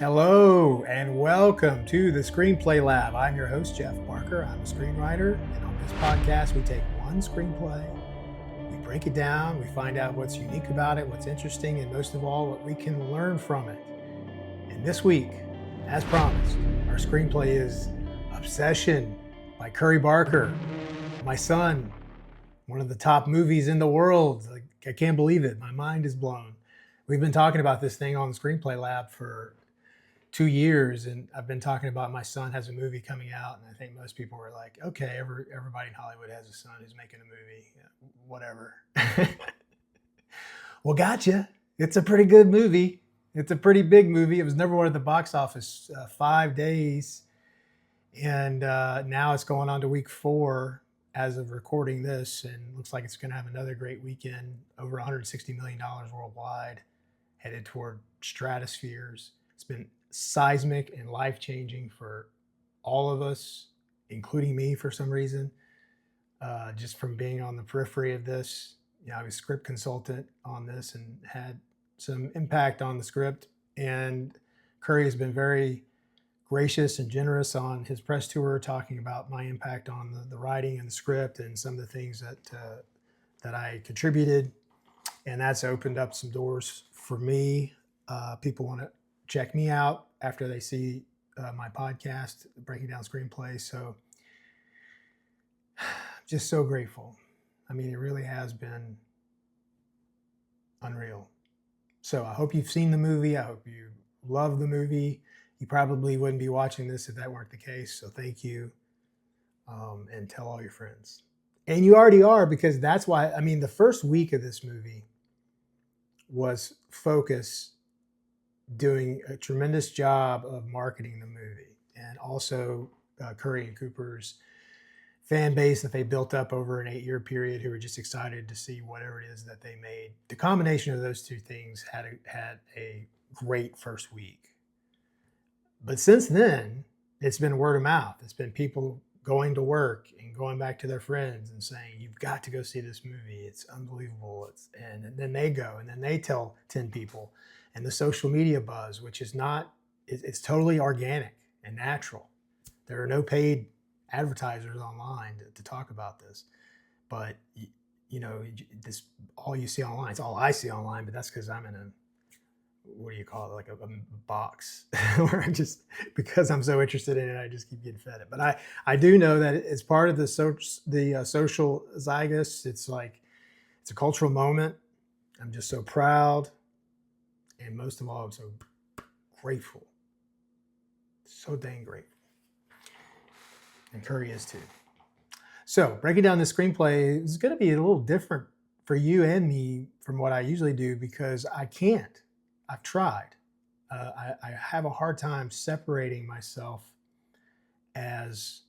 Hello and welcome to the Screenplay Lab. I'm your host, Jeff Barker. I'm a screenwriter, and on this podcast, we take one screenplay, we break it down, we find out what's unique about it, what's interesting, and most of all, what we can learn from it. And this week, as promised, our screenplay is Obsession by Curry Barker, my son, one of the top movies in the world. I can't believe it. My mind is blown. We've been talking about this thing on the Screenplay Lab for 2 years, and I've been talking about my son has a movie coming out, and I think most people were like, okay, everybody in Hollywood has a son who's making a movie, whatever. Well, gotcha. It's a pretty good movie. It's a pretty big movie. It was number one at the box office 5 days, and now it's going on to week 4 as of recording this, and looks like it's going to have another great weekend, over $160 million worldwide, headed toward stratospheres. It's been seismic and life-changing for all of us, including me for some reason, just from being on the periphery of this. I was a script consultant on this and had some impact on the script, and Curry has been very gracious and generous on his press tour, talking about my impact on the writing and the script and some of the things that I contributed, and that's opened up some doors for me. People want to check me out after they see my podcast, Breaking Down Screenplays. So just so grateful. I mean, it really has been unreal. So I hope you've seen the movie. I hope you love the movie. You probably wouldn't be watching this if that weren't the case. So thank you. And tell all your friends. And you already are, because that's why, the first week of this movie was Focus doing a tremendous job of marketing the movie, and also Curry and Cooper's fan base that they built up over an 8-year period, who were just excited to see whatever it is that they made. The combination of those two things had a great first week. But since then, it's been word of mouth. It's been people going to work and going back to their friends and saying, you've got to go see this movie. It's unbelievable. And then they go, and then they tell 10 people. And the social media buzz, which is not, it's totally organic and natural. There are no paid advertisers online to talk about this. But, this, all you see online, it's all I see online, but that's because I'm in what do you call it, like a box where because I'm so interested in it, I just keep getting fed it. But I do know that it's part of the social zeitgeist. It's a cultural moment. I'm just so proud. And most of all, I'm so grateful. So dang grateful. And Curry is too. So breaking down the screenplay is going to be a little different for you and me from what I usually do, because I can't. I've tried. I have a hard time separating myself, as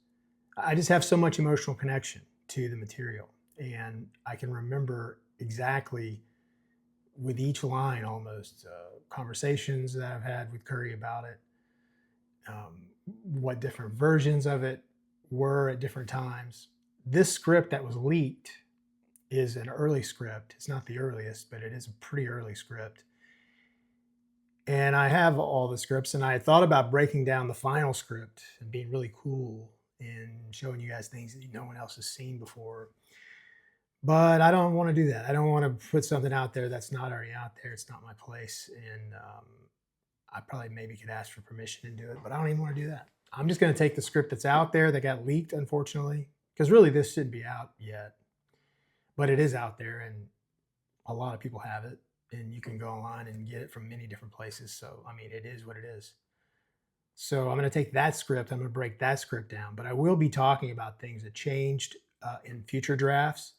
I just have so much emotional connection to the material. And I can remember exactly with each line almost conversations that I've had with Curry about it, what different versions of it were at different times. This script that was leaked is an early script. It's not the earliest, but it is a pretty early script. And I have all the scripts, and I had thought about breaking down the final script and being really cool and showing you guys things that no one else has seen before. But I don't want to do that. I don't want to put something out there that's not already out there. It's not my place. And I probably maybe could ask for permission and do it, but I don't even want to do that. I'm just going to take the script that's out there that got leaked, unfortunately, because really this shouldn't be out yet. But it is out there, and a lot of people have it. And you can go online and get it from many different places. So, it is what it is. So I'm going to take that script. I'm going to break that script down. But I will be talking about things that changed in future drafts.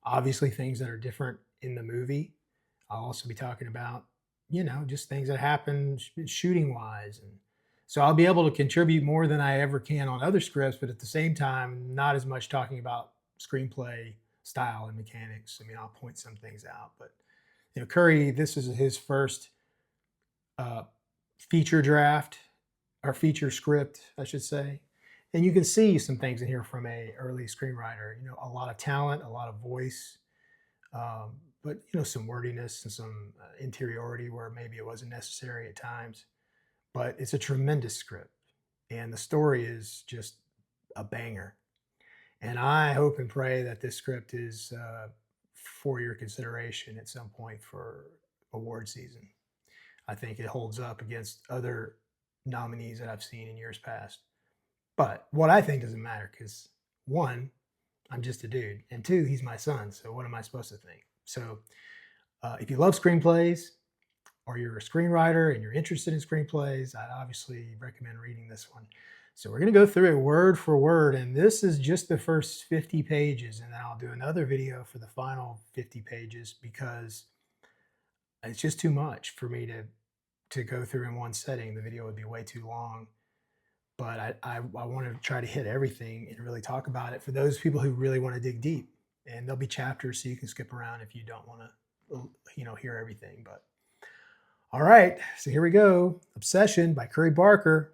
Obviously, things that are different in the movie. I'll also be talking about, just things that happen shooting-wise. And so I'll be able to contribute more than I ever can on other scripts, but at the same time, not as much talking about screenplay style and mechanics. I'll point some things out, but Curry, this is his first feature draft, or feature script, I should say. And you can see some things in here from a early screenwriter, a lot of talent, a lot of voice, but some wordiness and some interiority where maybe it wasn't necessary at times. but it's a tremendous script. And the story is just a banger. And I hope and pray that this script is for your consideration at some point for award season. I think it holds up against other nominees that I've seen in years past. But what I think doesn't matter because one, I'm just a dude, and two, he's my son. So what am I supposed to think? So if you love screenplays or you're a screenwriter and you're interested in screenplays, I'd obviously recommend reading this one. So we're going to go through it word for word, and this is just the first 50 pages, and then I'll do another video for the final 50 pages because it's just too much for me to go through in one setting. The video would be way too long. But I want to try to hit everything and really talk about it for those people who really want to dig deep. And there'll be chapters so you can skip around if you don't want to, hear everything. But all right, so here we go. Obsession by Curry Barker,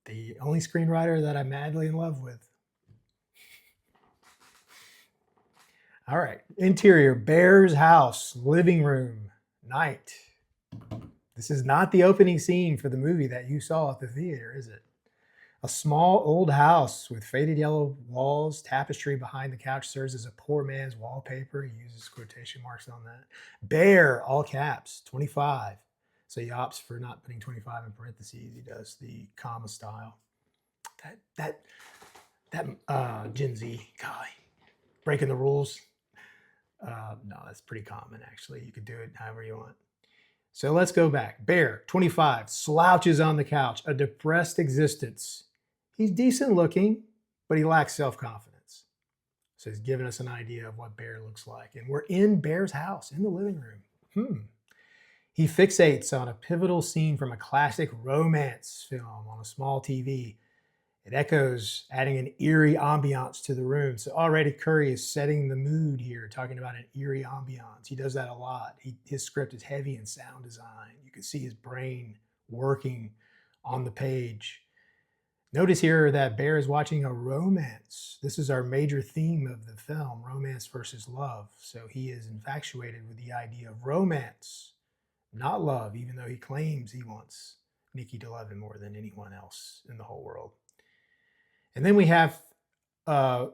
the only screenwriter that I'm madly in love with. All right, interior, Bear's house, living room, night. This is not the opening scene for the movie that you saw at the theater, is it? A small old house with faded yellow walls, tapestry behind the couch serves as a poor man's wallpaper. He uses quotation marks on that. Bear, all caps, 25. So he opts for not putting 25 in parentheses. He does the comma style. That Gen Z guy breaking the rules. No, that's pretty common actually. You could do it however you want. So let's go back. Bear, 25, slouches on the couch, a depressed existence. He's decent looking, but he lacks self-confidence. So he's giving us an idea of what Bear looks like. And we're in Bear's house, in the living room. He fixates on a pivotal scene from a classic romance film on a small TV. It echoes, adding an eerie ambiance to the room. So already Curry is setting the mood here, talking about an eerie ambiance. He does that a lot. His script is heavy in sound design. You can see his brain working on the page. Notice here that Bear is watching a romance. This is our major theme of the film, romance versus love. So he is infatuated with the idea of romance, not love, even though he claims he wants Nikki to love him more than anyone else in the whole world. And then we have the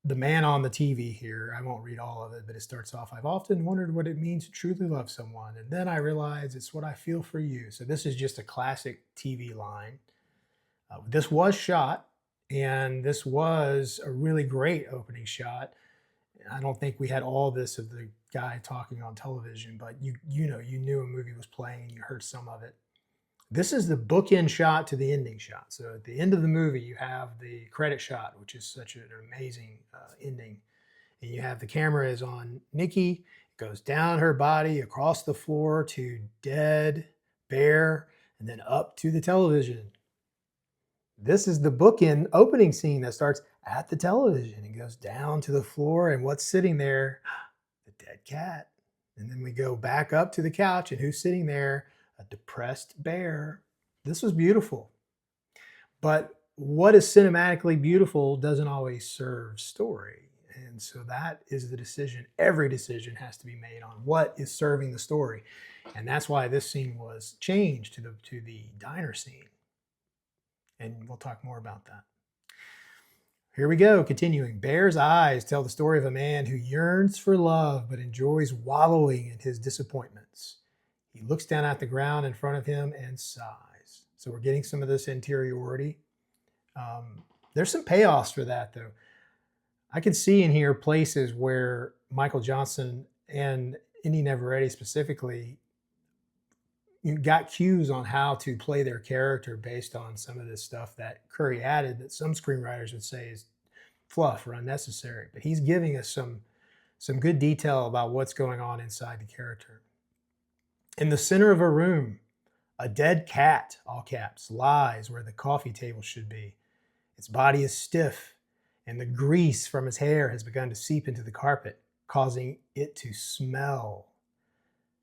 man on the TV here. I won't read all of it, but it starts off, I've often wondered what it means to truly love someone. And then I realize it's what I feel for you. So this is just a classic TV line. This was shot, and this was a really great opening shot. I don't think we had all this of the guy talking on television, but you knew a movie was playing and you heard some of it. This is the bookend shot to the ending shot. So at the end of the movie, you have the credit shot, which is such an amazing ending. And you have the camera is on Nikki. It goes down her body, across the floor to dead Bear, and then up to the television. This is the bookend opening scene that starts at the television. It goes down to the floor, and what's sitting there? The dead cat. And then we go back up to the couch, and who's sitting there? A depressed Bear. This was beautiful. But what is cinematically beautiful doesn't always serve story. And so that is the decision. Every decision has to be made on what is serving the story. And that's why this scene was changed to the diner scene. And we'll talk more about that. Here we go, continuing. Bear's eyes tell the story of a man who yearns for love but enjoys wallowing in his disappointments. He looks down at the ground in front of him and sighs. So we're getting some of this interiority. There's some payoffs for that, though. I can see in here places where Michael Johnson and Indy Neveretti specifically got cues on how to play their character based on some of this stuff that Curry added that some screenwriters would say is fluff or unnecessary. But he's giving us some good detail about what's going on inside the character. In the center of a room, a dead cat, all caps, lies where the coffee table should be. Its body is stiff, and the grease from its hair has begun to seep into the carpet, causing it to smell.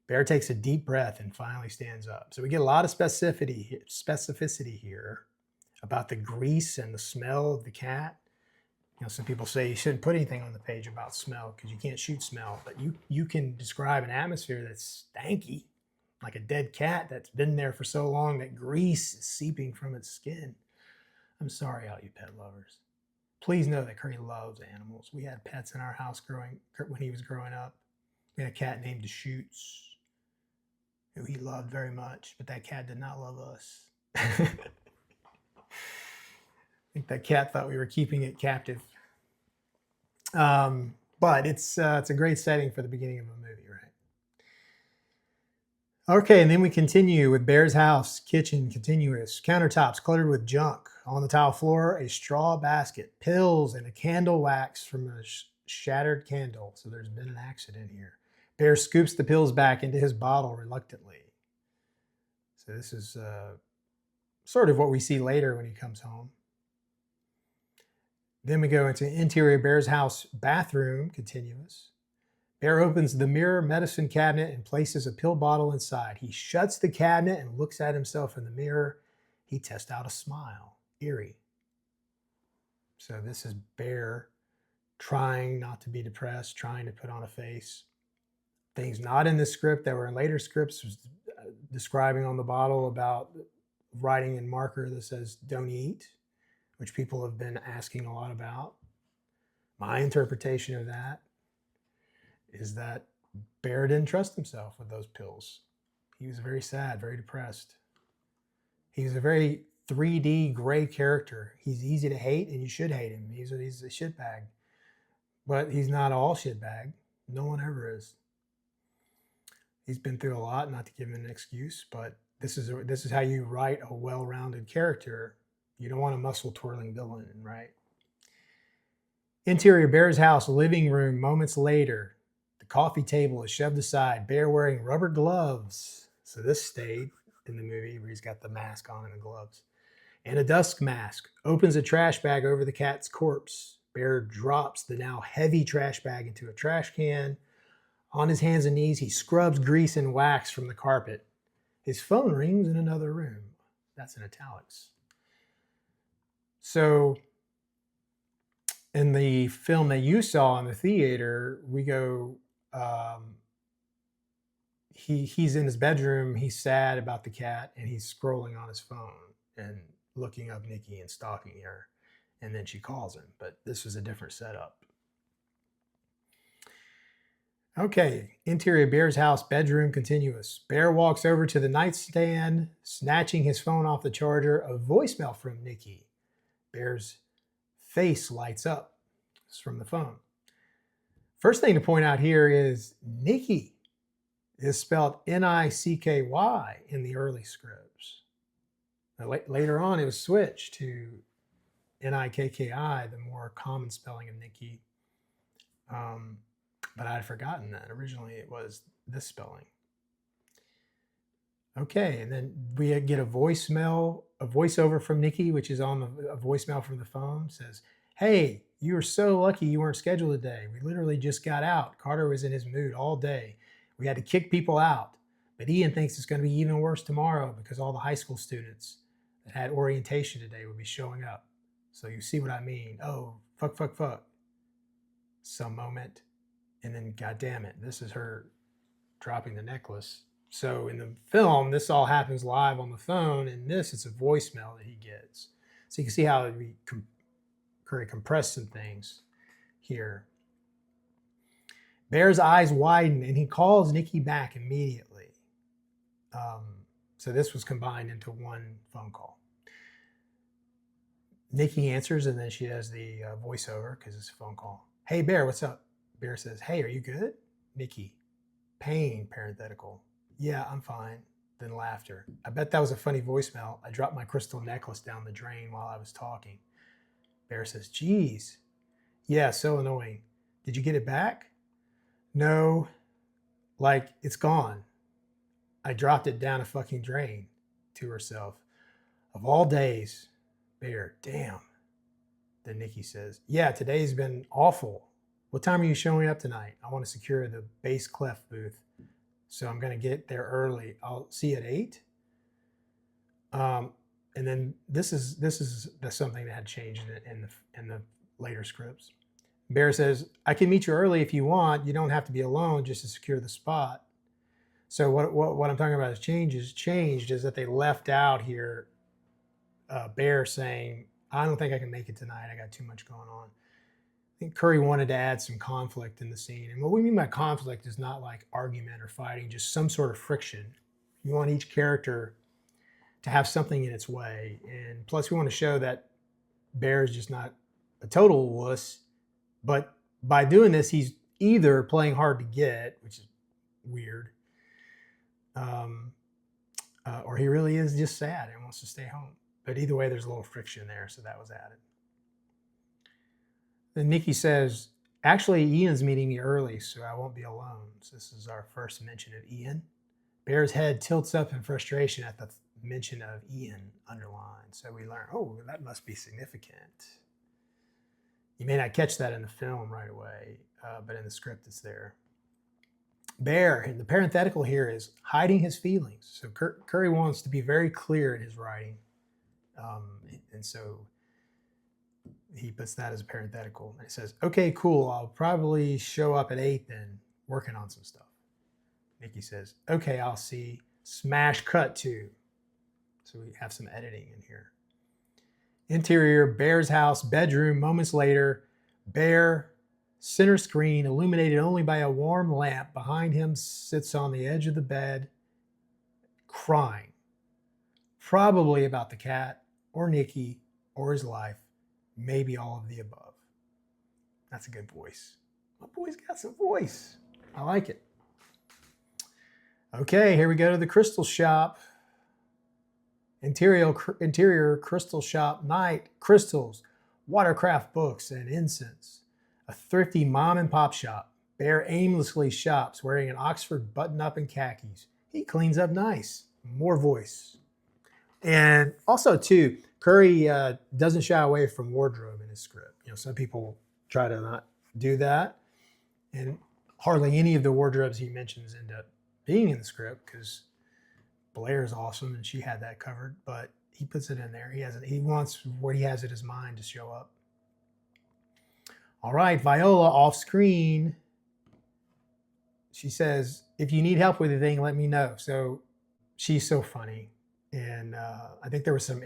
Bear takes a deep breath and finally stands up. So we get a lot of specificity here about the grease and the smell of the cat. Some people say you shouldn't put anything on the page about smell because you can't shoot smell, but you can describe an atmosphere that's stanky. like a dead cat that's been there for so long that grease is seeping from its skin. I'm sorry, all you pet lovers. Please know that Curry loves animals. We had pets in our house when he was growing up. We had a cat named Deschutes, who he loved very much, but that cat did not love us. I think that cat thought we were keeping it captive. But it's a great setting for the beginning of a movie, right? Okay, and then we continue with Bear's house, kitchen, continuous, countertops cluttered with junk. On the tile floor, a straw basket, pills, and a candle wax from a shattered candle. So there's been an accident here. Bear scoops the pills back into his bottle reluctantly. So this is sort of what we see later when he comes home. Then we go into interior Bear's house bathroom, continuous. Bear opens the mirror medicine cabinet and places a pill bottle inside. He shuts the cabinet and looks at himself in the mirror. He tests out a smile, eerie. So this is Bear trying not to be depressed, trying to put on a face. Things not in the script that were in later scripts was describing on the bottle about writing in marker that says don't eat, which people have been asking a lot about. My interpretation of that is that Bear didn't trust himself with those pills. He was very sad, very depressed. He was a very 3D gray character. He's easy to hate, and you should hate him. He's a shitbag. But he's not all shitbag. No one ever is. He's been through a lot, not to give him an excuse, but this is how you write a well-rounded character. You don't want a muscle-twirling villain, right? Interior Bear's house, living room, moments later. The coffee table is shoved aside. Bear wearing rubber gloves. So this stayed in the movie where he's got the mask on and the gloves. And a dust mask. Opens a trash bag over the cat's corpse. Bear drops the now heavy trash bag into a trash can. On his hands and knees, he scrubs grease and wax from the carpet. His phone rings in another room. That's in italics. So in the film that you saw in the theater, we go, he's in his bedroom, he's sad about the cat, and he's scrolling on his phone and looking up Nikki and stalking her. And then she calls him, but this was a different setup. Okay, interior Bear's house, bedroom, continuous. Bear walks over to the nightstand, snatching his phone off the charger. A voicemail from Nikki. Bear's face lights up. It's from the phone. First thing to point out here is Nikki is spelled N-I-C-K-Y in the early scripts. Now, later on, it was switched to N-I-K-K-I, the more common spelling of Nikki. But I had forgotten that. Originally, it was this spelling. Okay, and then we get a voiceover from Nikki, which is on a voicemail from the phone. Says, "Hey, you were so lucky you weren't scheduled today. We literally just got out. Carter was in his mood all day. We had to kick people out. But Ian thinks it's going to be even worse tomorrow because all the high school students that had orientation today will be showing up. So you see what I mean? Oh, fuck. Some moment. And then, God damn it, this is her dropping the necklace." So in the film, this all happens live on the phone, and this is a voicemail that he gets. So you can see how we compress some things here. Bear's eyes widen, and he calls Nikki back immediately. So this was combined into one phone call. Nikki answers, and then she has the voiceover because it's a phone call. "Hey, Bear, what's up?" Bear says, "Hey, are you good?" Nikki, pain, parenthetical. "Yeah, I'm fine." Then laughter. "I bet that was a funny voicemail. I dropped my crystal necklace down the drain while I was talking." Bear says, "Geez. Yeah, so annoying. Did you get it back?" "No, like it's gone. I dropped it down a fucking drain," to herself. "Of all days." Bear, "Damn." Then Nikki says, "Yeah, today's been awful. What time are you showing up tonight? I want to secure the bass clef booth, so I'm going to get there early. I'll see you at 8. And then this is something that had changed in the later scripts. Bear says, "I can meet you early if you want. You don't have to be alone just to secure the spot." So what I'm talking about is changed is that they left out here Bear saying, I don't think I can make it tonight. I got too much going on. I think Curry wanted to add some conflict in the scene. And what we mean by conflict is not like argument or fighting, just some sort of friction. You want each character to have something in its way. And plus, we want to show that Bear is just not a total wuss. But by doing this, he's either playing hard to get, which is weird, or he really is just sad and wants to stay home. But either way, there's a little friction there, so that was added. Then Nikki says, actually, Ian's meeting me early, so I won't be alone. So this is our first mention of Ian. Bear's head tilts up in frustration at the mention of Ian underlined. So we learn, oh, that must be significant. You may not catch that in the film right away, but in the script it's there. Bear, and the parenthetical here is hiding his feelings. So Curry wants to be very clear in his writing. And so he puts that as a parenthetical. And it says, okay, cool. I'll probably show up at 8 then, working on some stuff. Nikki says, okay, I'll see. Smash cut to. So we have some editing in here. Interior, Bear's house, bedroom. Moments later, Bear, center screen, illuminated only by a warm lamp. Behind him sits on the edge of the bed, crying. Probably about the cat, or Nikki, or his life. Maybe all of the above. That's a good voice. My boy's got some voice. I like it. Okay, here we go to the crystal shop. Interior crystal shop night. Crystals, watercraft books, and incense. A thrifty mom and pop shop. Bear aimlessly shops wearing an Oxford button-up and khakis. He cleans up nice. More voice. And also, too, Curry doesn't shy away from wardrobe in his script. You know, some people try to not do that. And hardly any of the wardrobes he mentions end up being in the script because Blair's awesome and she had that covered. But he puts it in there. He wants what he has in his mind to show up. All right, Viola off screen. She says, if you need help with anything, let me know. So she's so funny. And I think there was some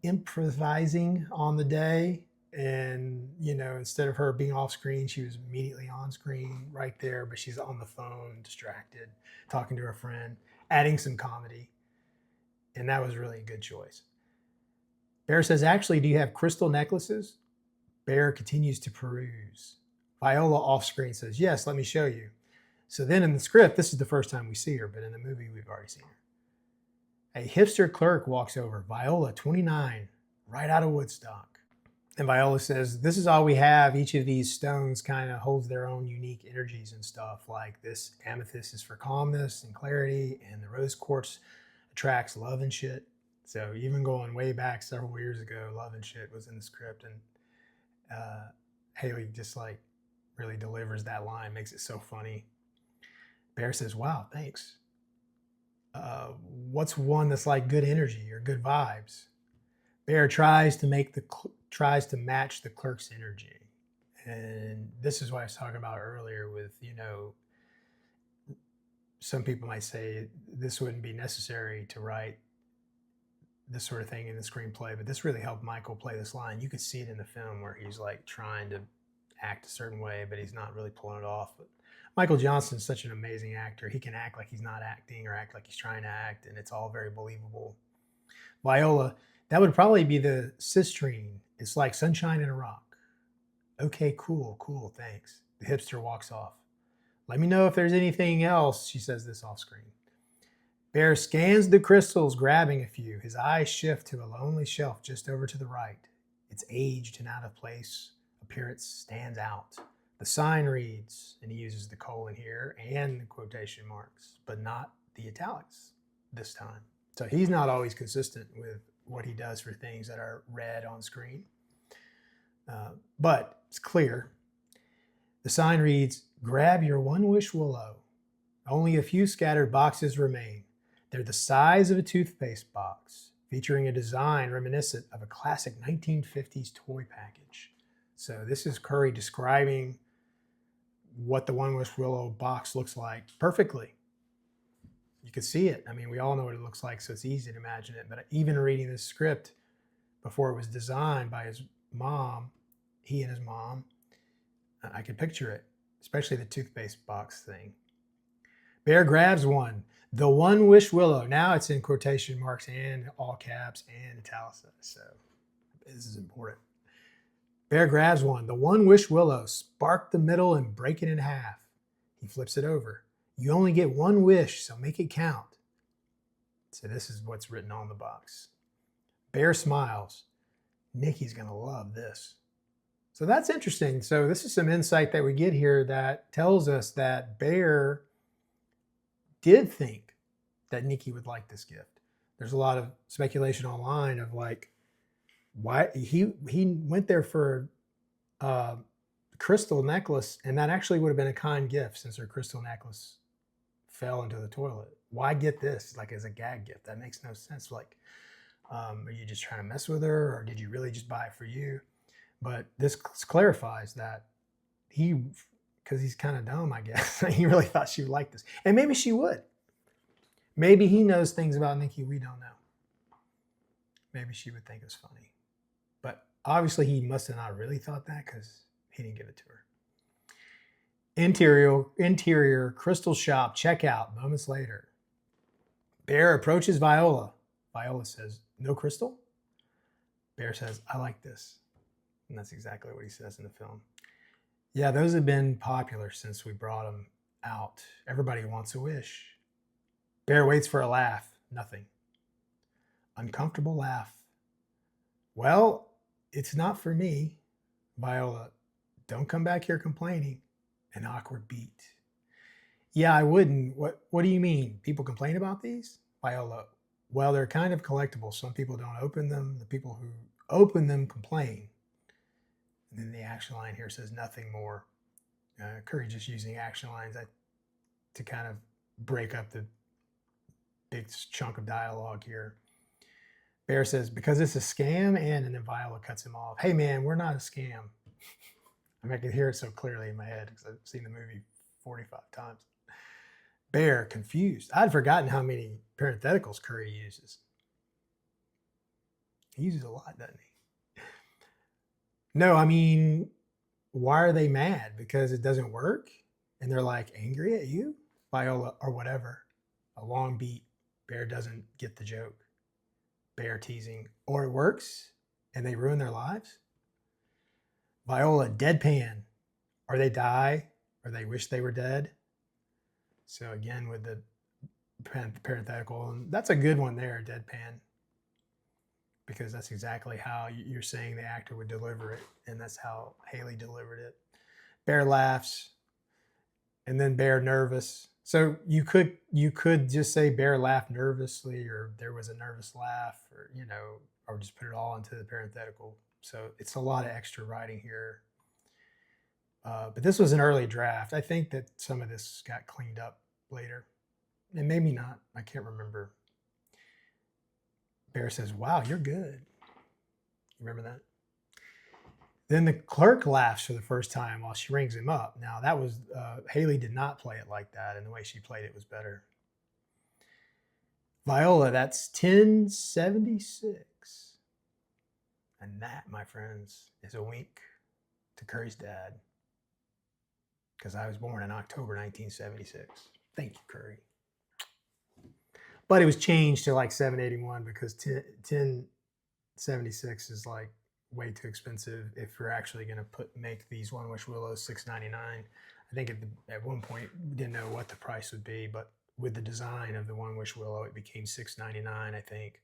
improvising on the day. And, you know, instead of her being off screen, she was immediately on screen right there. But she's on the phone, distracted, talking to her friend, adding some comedy. And that was really a good choice. Bear says, actually, do you have crystal necklaces? Bear continues to peruse. Viola off screen says, yes, let me show you. So then in the script, this is the first time we see her, but in the movie, we've already seen her. A hipster clerk walks over, Viola, 29, right out of Woodstock. And Viola says, this is all we have. Each of these stones kind of holds their own unique energies and stuff. Like this amethyst is for calmness and clarity, and the rose quartz attracts love and shit. So even going way back several years ago, love and shit was in the script. And Haley just like really delivers that line, makes it so funny. Bear says, wow, thanks. What's one that's like good energy or good vibes? Bear tries to match the clerk's energy. And this is what I was talking about earlier with, you know, some people might say this wouldn't be necessary to write this sort of thing in the screenplay, but this really helped Michael play this line. You could see it in the film where he's like trying to act a certain way, but he's not really pulling it off. But Michael Johnson's such an amazing actor. He can act like he's not acting or act like he's trying to act, and it's all very believable. Viola, that would probably be the cistrine. It's like sunshine in a rock. Okay, cool, thanks. The hipster walks off. Let me know if there's anything else, she says this off screen. Bear scans the crystals, grabbing a few. His eyes shift to a lonely shelf just over to the right. It's aged and out of place. Appearance stands out. The sign reads, and he uses the colon here and the quotation marks, but not the italics this time. So he's not always consistent with what he does for things that are read on screen. But it's clear. The sign reads, grab your one-wish willow. Only a few scattered boxes remain. They're the size of a toothpaste box, featuring a design reminiscent of a classic 1950s toy package. So this is Curry describing what the one-wish willow box looks like perfectly. You could see it. I mean, we all know what it looks like, so it's easy to imagine it. But even reading this script before it was designed by his mom, he and his mom, I could picture it, especially the toothpaste box thing. Bear grabs one. The one wish willow. Now it's in quotation marks and all caps and italicized. So this is important. Bear grabs one. The one wish willow. Spark the middle and break it in half. He flips it over. You only get one wish, so make it count. So this is what's written on the box. Bear smiles. Nikki's going to love this. So that's interesting. So this is some insight that we get here that tells us that Bear did think that Nikki would like this gift. There's a lot of speculation online of like why he went there for a crystal necklace, and that actually would have been a kind gift since her crystal necklace fell into the toilet. Why get this like as a gag gift? That makes no sense. Like, are you just trying to mess with her, or did you really just buy it for you? But this clarifies that because he's kind of dumb, I guess. He really thought she would like this. And maybe she would. Maybe he knows things about Nikki we don't know. Maybe she would think it's funny. But obviously he must have not really thought that because he didn't give it to her. Interior crystal shop, checkout, moments later. Bear approaches Viola. Viola says, no crystal? Bear says, I like this. And that's exactly what he says in the film. Yeah, those have been popular since we brought them out. Everybody wants a wish. Bear waits for a laugh. Nothing. Uncomfortable laugh. Well, it's not for me. Viola, don't come back here complaining. An awkward beat. Yeah, I wouldn't. What do you mean? People complain about these? Viola, well, they're kind of collectibles. Some people don't open them. The people who open them complain. And then the action line here says nothing more. Curry just using action lines to kind of break up the big chunk of dialogue here. Bear says, because it's a scam, and then Viola cuts him off. Hey man, we're not a scam. I mean, I can hear it so clearly in my head because I've seen the movie 45 times. Bear, confused. I'd forgotten how many parentheticals Curry uses. He uses a lot, doesn't he? No, I mean, why are they mad? Because it doesn't work? And they're like angry at you? Viola, or whatever. A long beat. Bear doesn't get the joke. Bear teasing. Or it works and they ruin their lives? Viola, deadpan. Or they die, or they wish they were dead. So again, with the parenthetical, and that's a good one there, deadpan. Because that's exactly how you're saying the actor would deliver it, and that's how Haley delivered it. Bear laughs, and then Bear nervous. So you could just say Bear laughed nervously, or there was a nervous laugh, or or just put it all into the parenthetical. So it's a lot of extra writing here. But this was an early draft. I think that some of this got cleaned up later, and maybe not. I can't remember. Bear says, wow, you're good. Remember that? Then the clerk laughs for the first time while she rings him up. Now that was, Haley did not play it like that, and the way she played it was better. Viola, that's 1076. And that, my friends, is a wink to Curry's dad. Because I was born in October 1976. Thank you, Curry. But it was changed to like 781 because 1076 is like way too expensive if you're actually going to make these One Wish Willows $6.99. I think at one point we didn't know what the price would be, but with the design of the One Wish Willow, it became $6.99, I think.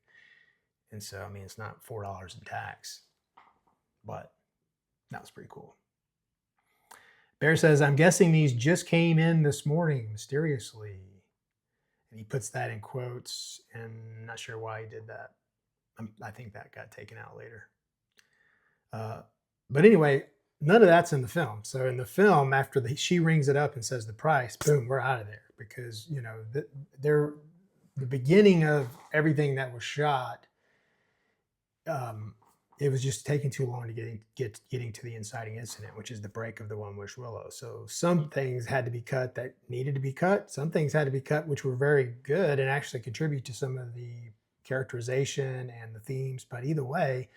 And so, I mean, it's not $4 in tax, but that was pretty cool. Bear says, I'm guessing these just came in this morning mysteriously. And he puts that in quotes, and I'm not sure why he did that. I think that got taken out later. But anyway, none of that's in the film. So in the film, after she rings it up and says the price, boom, we're out of there. Because, the beginning of everything that was shot, it was just taking too long to getting to the inciting incident, which is the break of the One Wish Willow. So some things had to be cut that needed to be cut. Some things had to be cut which were very good and actually contribute to some of the characterization and the themes. But either way,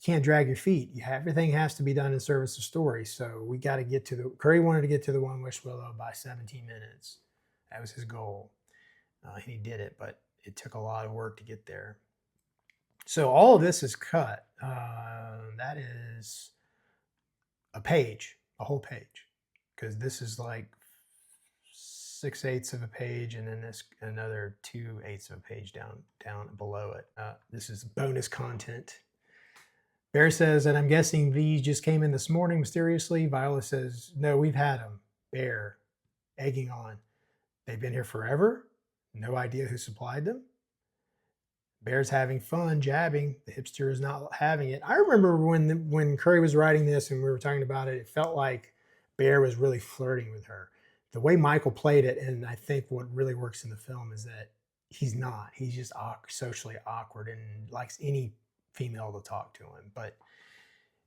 you can't drag your feet. Everything has to be done in service of story. So we got to get to the Curry wanted to get to the One Wish Willow by 17 minutes. That was his goal. And he did it, but it took a lot of work to get there. So all of this is cut. That is a page, a whole page, because this is like 6/8 of a page, and then this another 2/8 of a page down below it. This is bonus content. Bear says, and I'm guessing these just came in this morning mysteriously. Viola says, no, we've had them. Bear, egging on. They've been here forever. No idea who supplied them. Bear's having fun jabbing. The hipster is not having it. I remember when Curry was writing this and we were talking about it, it felt like Bear was really flirting with her. The way Michael played it, and I think what really works in the film, is that he's not. He's just socially awkward and likes any female to talk to him. But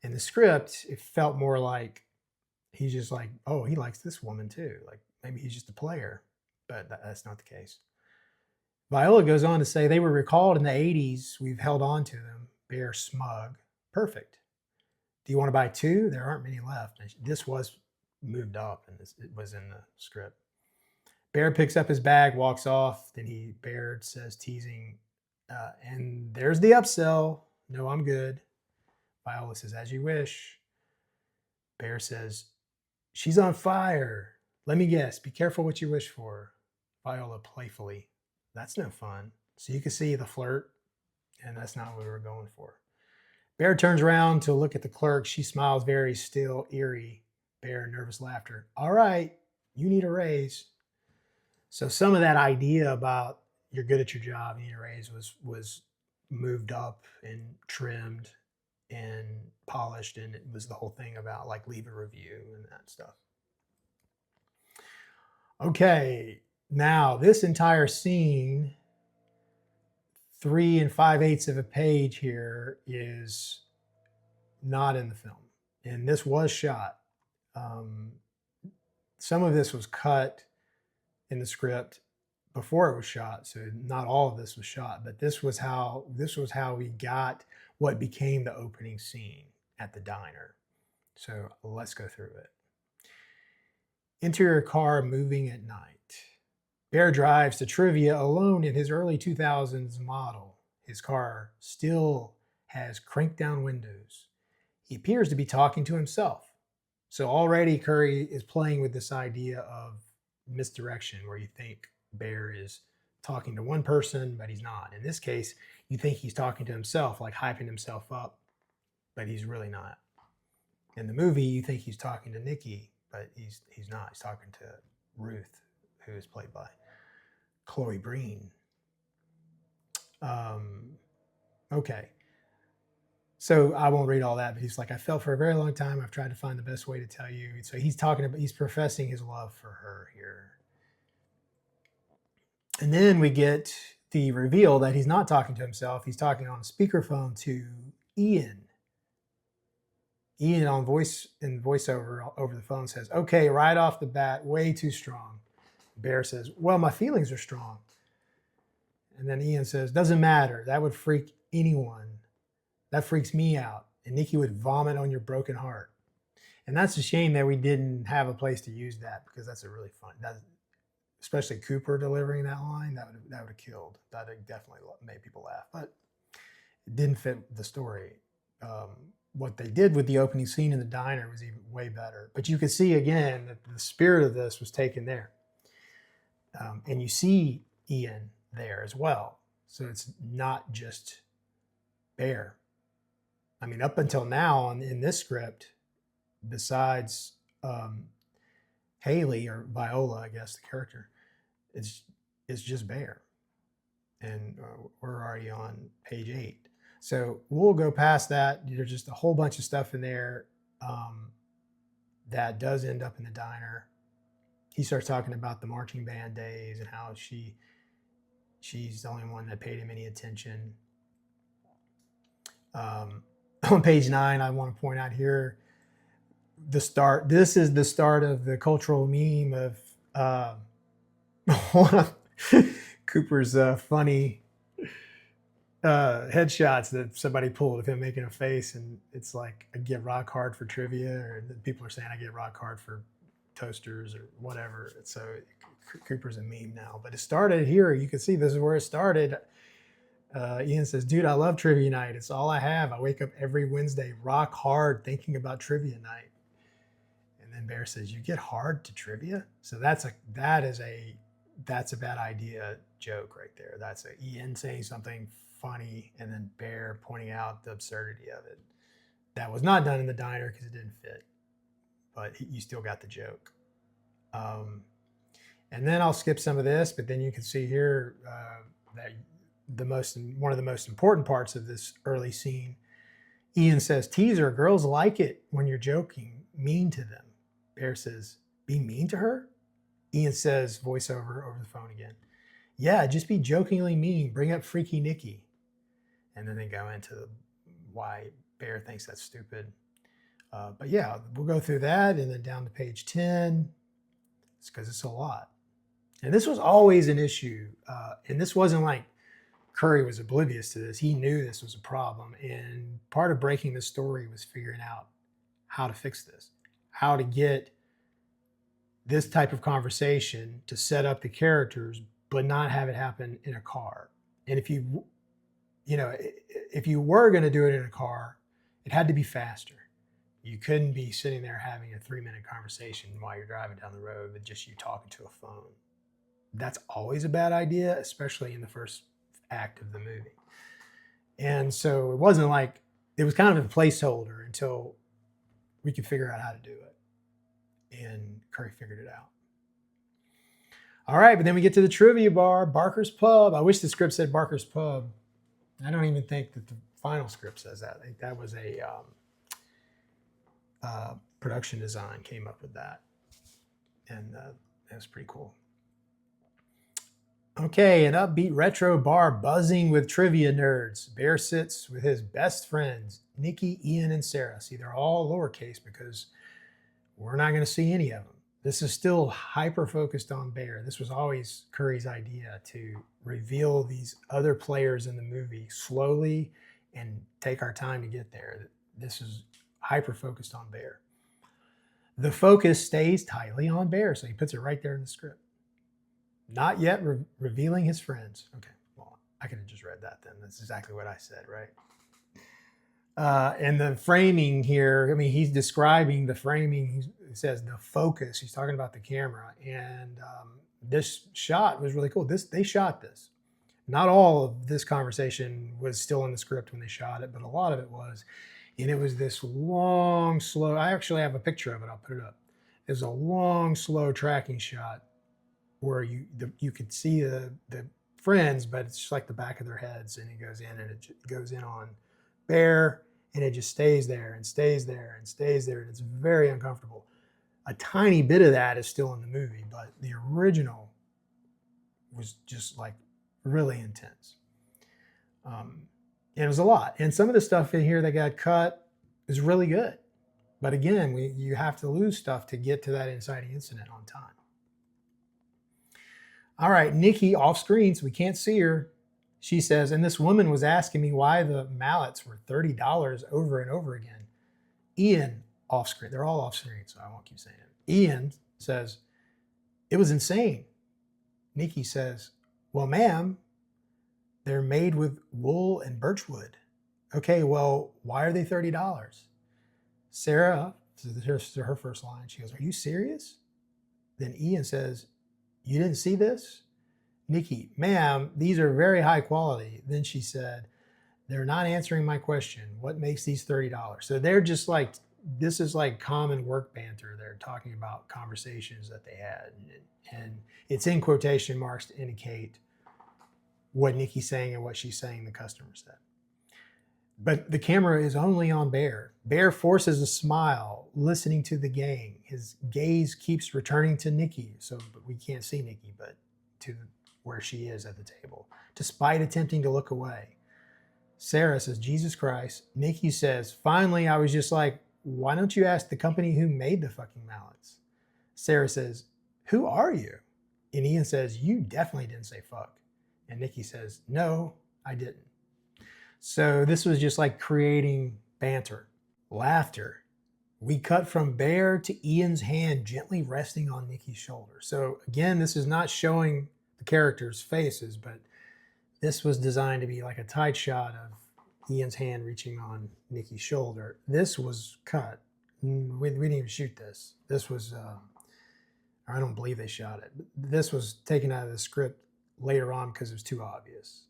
in the script, it felt more like he's just like, oh, he likes this woman too. Like maybe he's just a player, but that's not the case. Viola goes on to say, they were recalled in the 80s. We've held on to them. Bear smug. Perfect. Do you want to buy 2? There aren't many left. This was moved up and it was in the script. Bear picks up his bag, walks off. Then Bear says, teasing, and there's the upsell. No, I'm good. Viola says, as you wish. Bear says, she's on fire. Let me guess. Be careful what you wish for. Viola playfully. That's no fun. So you can see the flirt, and that's not what we were going for. Bear turns around to look at the clerk. She smiles very still, eerie. Bear, nervous laughter. All right, you need a raise. So some of that idea about you're good at your job, you need a raise was moved up and trimmed and polished, and it was the whole thing about like leave a review and that stuff. Okay. Now, this entire scene, 3 5/8 of a page here, is not in the film. And this was shot. Some of this was cut in the script before it was shot. So not all of this was shot, but this was how we got what became the opening scene at the diner. So let's go through it. Interior car moving at night. Bear drives to trivia alone in his early 2000s model. His car still has cranked down windows. He appears to be talking to himself. So already Curry is playing with this idea of misdirection, where you think Bear is talking to one person, but he's not. In this case, you think he's talking to himself, like hyping himself up, but he's really not. In the movie, you think he's talking to Nikki, but he's not. He's talking to Ruth, who is played by Chloe Breen. Okay. So I won't read all that, but he's like, I felt for a very long time. I've tried to find the best way to tell you. So he's professing his love for her here. And then we get the reveal that he's not talking to himself. He's talking on a speakerphone to Ian. Ian on voiceover over the phone says, okay, right off the bat, way too strong. Bear says, well, my feelings are strong. And then Ian says, doesn't matter. That would freak anyone. That freaks me out. And Nikki would vomit on your broken heart. And that's a shame that we didn't have a place to use that, because that's a really fun, especially Cooper delivering that line, that would have killed. That would definitely made people laugh. But it didn't fit the story. What they did with the opening scene in the diner was even way better. But you could see again that the spirit of this was taken there. And you see Ian there as well. So it's not just Bear. I mean, up until now in this script, besides Haley, or Viola, I guess, the character, it's just Bear. And we're already on page 8. So we'll go past that. There's just a whole bunch of stuff in there that does end up in the diner. He starts talking about the marching band days and how she's the only one that paid him any attention. On page 9, I want to point out here the start. This is the start of the cultural meme of one of Cooper's funny headshots that somebody pulled of him making a face, and it's like, I get rock hard for trivia, or people are saying I get rock hard for toasters or whatever. So Cooper's a meme now, but it started here. You can see this is where it started. Ian says, dude, I love trivia night. It's all I have. I wake up every Wednesday rock hard thinking about trivia night. And then Bear says, you get hard to trivia? So that's a bad idea joke right there. That's Ian saying something funny and then Bear pointing out the absurdity of it. That was not done in the diner because it didn't fit, but you still got the joke. And then I'll skip some of this, but then you can see here that one of the most important parts of this early scene, Ian says, teaser, girls like it when you're joking, mean to them. Bear says, be mean to her? Ian says, voiceover over the phone again, yeah, just be jokingly mean, bring up Freaky Nikki. And then they go into why Bear thinks that's stupid. But yeah, we'll go through that and then down to page 10. It's because it's a lot. And this was always an issue. And this wasn't like Curry was oblivious to this. He knew this was a problem. And part of breaking the story was figuring out how to fix this, how to get this type of conversation to set up the characters, but not have it happen in a car. And if you were going to do it in a car, it had to be faster. You couldn't be sitting there having a 3-minute conversation while you're driving down the road with just you talking to a phone. That's always a bad idea, especially in the first act of the movie. And so it wasn't like, it was kind of a placeholder until we could figure out how to do it. And Curry figured it out. All right, but then we get to the trivia bar, Barker's Pub. I wish the script said Barker's Pub. I don't even think that the final script says that. I think that was a production design came up with that. And that was pretty cool. Okay, an upbeat retro bar buzzing with trivia nerds. Bear sits with his best friends, Nikki, Ian, and Sarah. See, they're all lowercase because we're not going to see any of them. This is still hyper-focused on Bear. This was always Curry's idea, to reveal these other players in the movie slowly and take our time to get there. This is hyper-focused on Bear. The focus stays tightly on Bear, so he puts it right there in the script. Not yet revealing his friends. Okay, well, I could have just read that then. That's exactly what I said, right? And the framing here, I mean, he's describing the framing. He says the focus. He's talking about the camera. And this shot was really cool. They shot this. Not all of this conversation was still in the script when they shot it, but a lot of it was. And it was this long, slow, I actually have a picture of it. I'll put it up. There's a long, slow tracking shot where you could see the friends, but it's just like the back of their heads, and it goes in and it goes in on Bear, and it just stays there and stays there and stays there, and it's very uncomfortable. A tiny bit of that is still in the movie, but the original was just like really intense. And it was a lot. And some of the stuff in here that got cut is really good. But again, you have to lose stuff to get to that inciting incident on time. All right, Nikki off screen, so we can't see her. She says, and this woman was asking me why the mallets were $30 over and over again. Ian off screen, they're all off screen, so I won't keep saying it. Ian says, it was insane. Nikki says, well, ma'am, they're made with wool and birchwood. Okay, well, why are they $30? Sarah, here's her first line. She goes, are you serious? Then Ian says, you didn't see this? Nikki, ma'am, these are very high quality. Then she said, they're not answering my question. What makes these $30? So they're just like, this is like common work banter. They're talking about conversations that they had. And it's in quotation marks to indicate what Nikki's saying and what she's saying the customer said. But the camera is only on Bear. Bear forces a smile, listening to the gang. His gaze keeps returning to Nikki, so we can't see Nikki, but to where she is at the table, despite attempting to look away. Sarah says, Jesus Christ. Nikki says, finally, I was just like, why don't you ask the company who made the fucking mallets? Sarah says, who are you? And Ian says, you definitely didn't say fuck. And Nikki says, no, I didn't. So this was just like creating banter, laughter. We cut from Bear to Ian's hand gently resting on Nikki's shoulder. So again, this is not showing the characters' faces, but this was designed to be like a tight shot of Ian's hand reaching on Nikki's shoulder. This was cut. We didn't even shoot this. This was, I don't believe they shot it. This was taken out of the script later on because it was too obvious.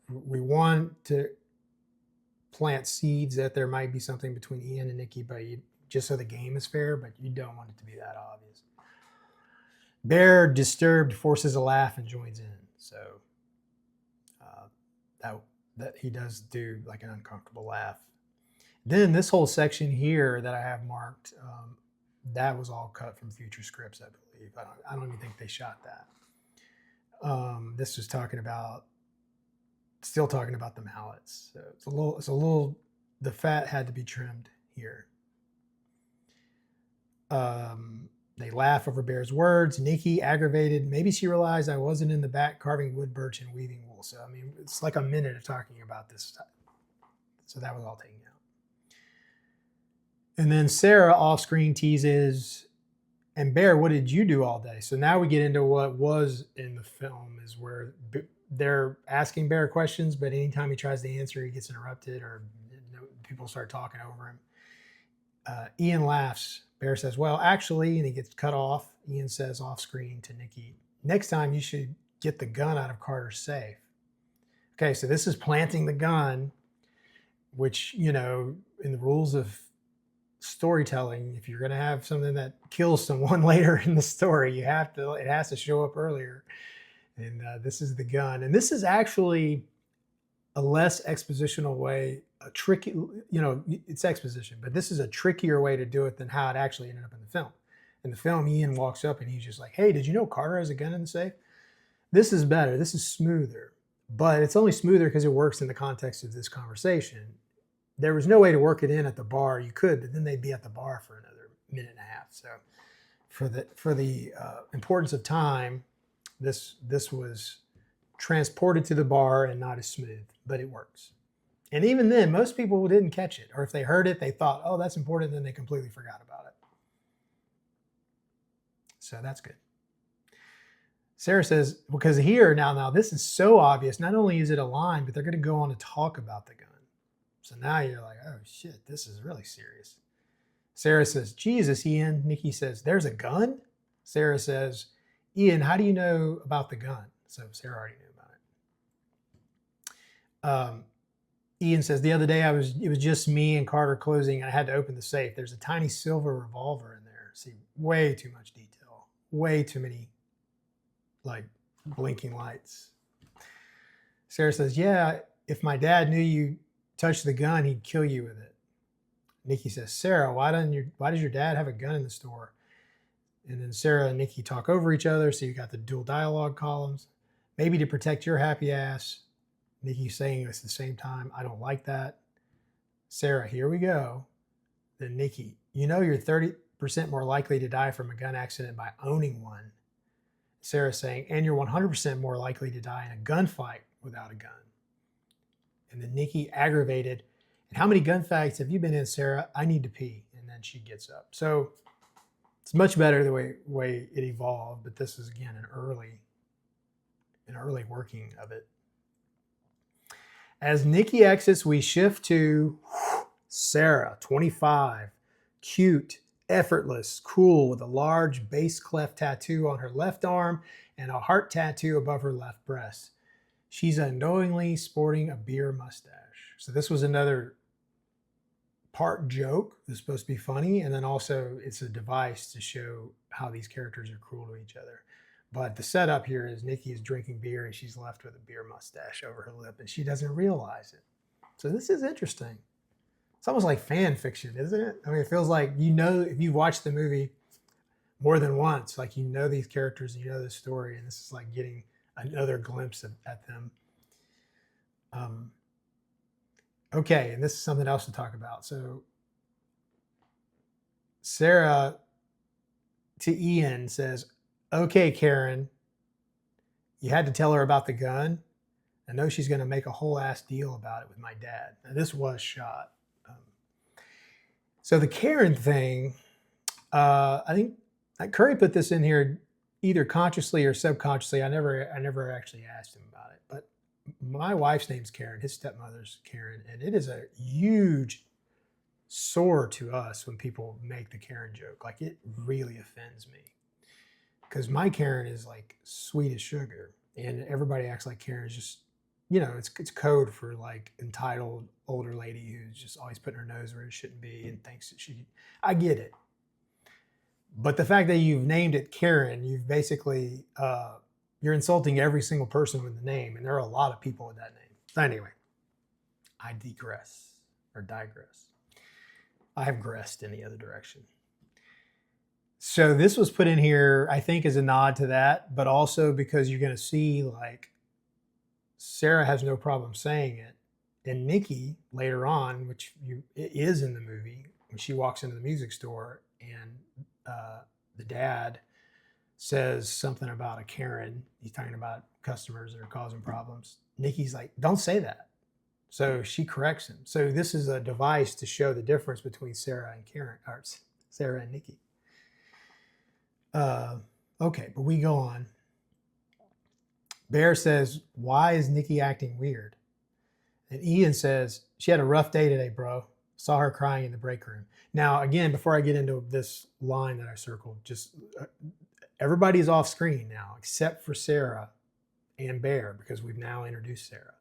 We want to plant seeds that there might be something between Ian and Nikki, but just so the game is fair, but you don't want it to be that obvious. Bear, disturbed, forces a laugh and joins in. So that he does do like an uncomfortable laugh. Then this whole section here that I have marked, that was all cut from future scripts, I believe. I don't even think they shot that. This was still talking about the mallets. So it's a little, the fat had to be trimmed here. They laugh over Bear's words. Nikki, aggravated. Maybe she realized I wasn't in the back carving wood, birch, and weaving wool. So, I mean, it's like a minute of talking about this stuff. So that was all taken out. And then Sarah off screen teases, and Bear, what did you do all day? So now we get into what was in the film, is where they're asking Bear questions, but anytime he tries to answer, he gets interrupted or people start talking over him. Ian laughs. Bear says, well, actually, and he gets cut off. Ian says off screen to Nikki, next time you should get the gun out of Carter's safe. Okay, so this is planting the gun, which, you know, in the rules of storytelling, if you're going to have something that kills someone later in the story, it has to show up earlier. And this is the gun. And this is actually a less expositional way, a tricky, you know, it's exposition, but this is a trickier way to do it than how it actually ended up in the film. In the film, Ian walks up and he's just like, hey, did you know Carter has a gun in the safe? This is better. This is smoother. But it's only smoother because it works in the context of this conversation. There was no way to work it in at the bar. You could, but then they'd be at the bar for another minute and a half. So for the importance of time, this was transported to the bar and not as smooth, but it works. And even then, most people didn't catch it. Or if they heard it, they thought, oh, that's important, and then they completely forgot about it. So that's good. Sarah says, because here, now this is so obvious. Not only is it a line, but they're going to go on to talk about the gun. So now you're like, oh, shit, this is really serious. Sarah says, Jesus, Ian. Nikki says, there's a gun? Sarah says, Ian, how do you know about the gun? So Sarah already knew about it. Ian says, the other day it was just me and Carter closing, and I had to open the safe. There's a tiny silver revolver in there. See, way too much detail. Way too many, like, blinking lights. Sarah says, yeah, if my dad knew you touched the gun, he'd kill you with it. Nikki says, Sarah, why does your dad have a gun in the store? And then Sarah and Nikki talk over each other, so you got the dual dialogue columns. Maybe to protect your happy ass. Nikki saying this at the same time, I don't like that. Sarah, here we go. Then Nikki, you know you're 30% more likely to die from a gun accident by owning one. Sarah saying, and you're 100% more likely to die in a gunfight without a gun. And then Nikki, aggravated, and how many gunfights have you been in, Sarah? I need to pee. And then she gets up. So it's much better the way it evolved, but this is, again, an early working of it. As Nikki exits, we shift to Sarah, 25, cute, effortless, cool, with a large bass clef tattoo on her left arm and a heart tattoo above her left breast. She's unknowingly sporting a beer mustache. So this was another part joke. It was supposed to be funny, and then also it's a device to show how these characters are cruel to each other. But the setup here is Nikki is drinking beer and she's left with a beer mustache over her lip and she doesn't realize it. So this is interesting. It's almost like fan fiction, isn't it? I mean, it feels like, you know, if you've watched the movie more than once, like, you know these characters and you know the story, and this is like getting another glimpse at them. Okay, and this is something else to talk about. So Sarah to Ian says, okay, Karen, you had to tell her about the gun. I know she's going to make a whole ass deal about it with my dad. Now, this was shot. Um, so the Karen thing, I think Curry put this in here either consciously or subconsciously. I never actually asked him about it, but my wife's name's Karen. His stepmother's Karen, and it is a huge sore to us when people make the Karen joke. Like, it really offends me because my Karen is like sweet as sugar, and everybody acts like Karen is just, it's code for like entitled older lady who's just always putting her nose where it shouldn't be and thinks that she. I get it, but the fact that you've named it Karen, you've basically you're insulting every single person with the name, and there are a lot of people with that name. So anyway, I digress. I have gressed in the other direction. So this was put in here, I think, as a nod to that, but also because you're going to see, like, Sarah has no problem saying it. And Nikki, later on, it is in the movie, when she walks into the music store and the dad says something about a Karen. He's talking about customers that are causing problems. Nikki's like, don't say that. So she corrects him. So this is a device to show the difference between Sarah and Karen, or Sarah and Nikki. Okay, but we go on. Bear says, why is Nikki acting weird? And Ian says, she had a rough day today, bro. Saw her crying in the break room. Now, again, before I get into this line that I circled, just everybody's off screen now, except for Sarah and Bear, because we've now introduced Sarah.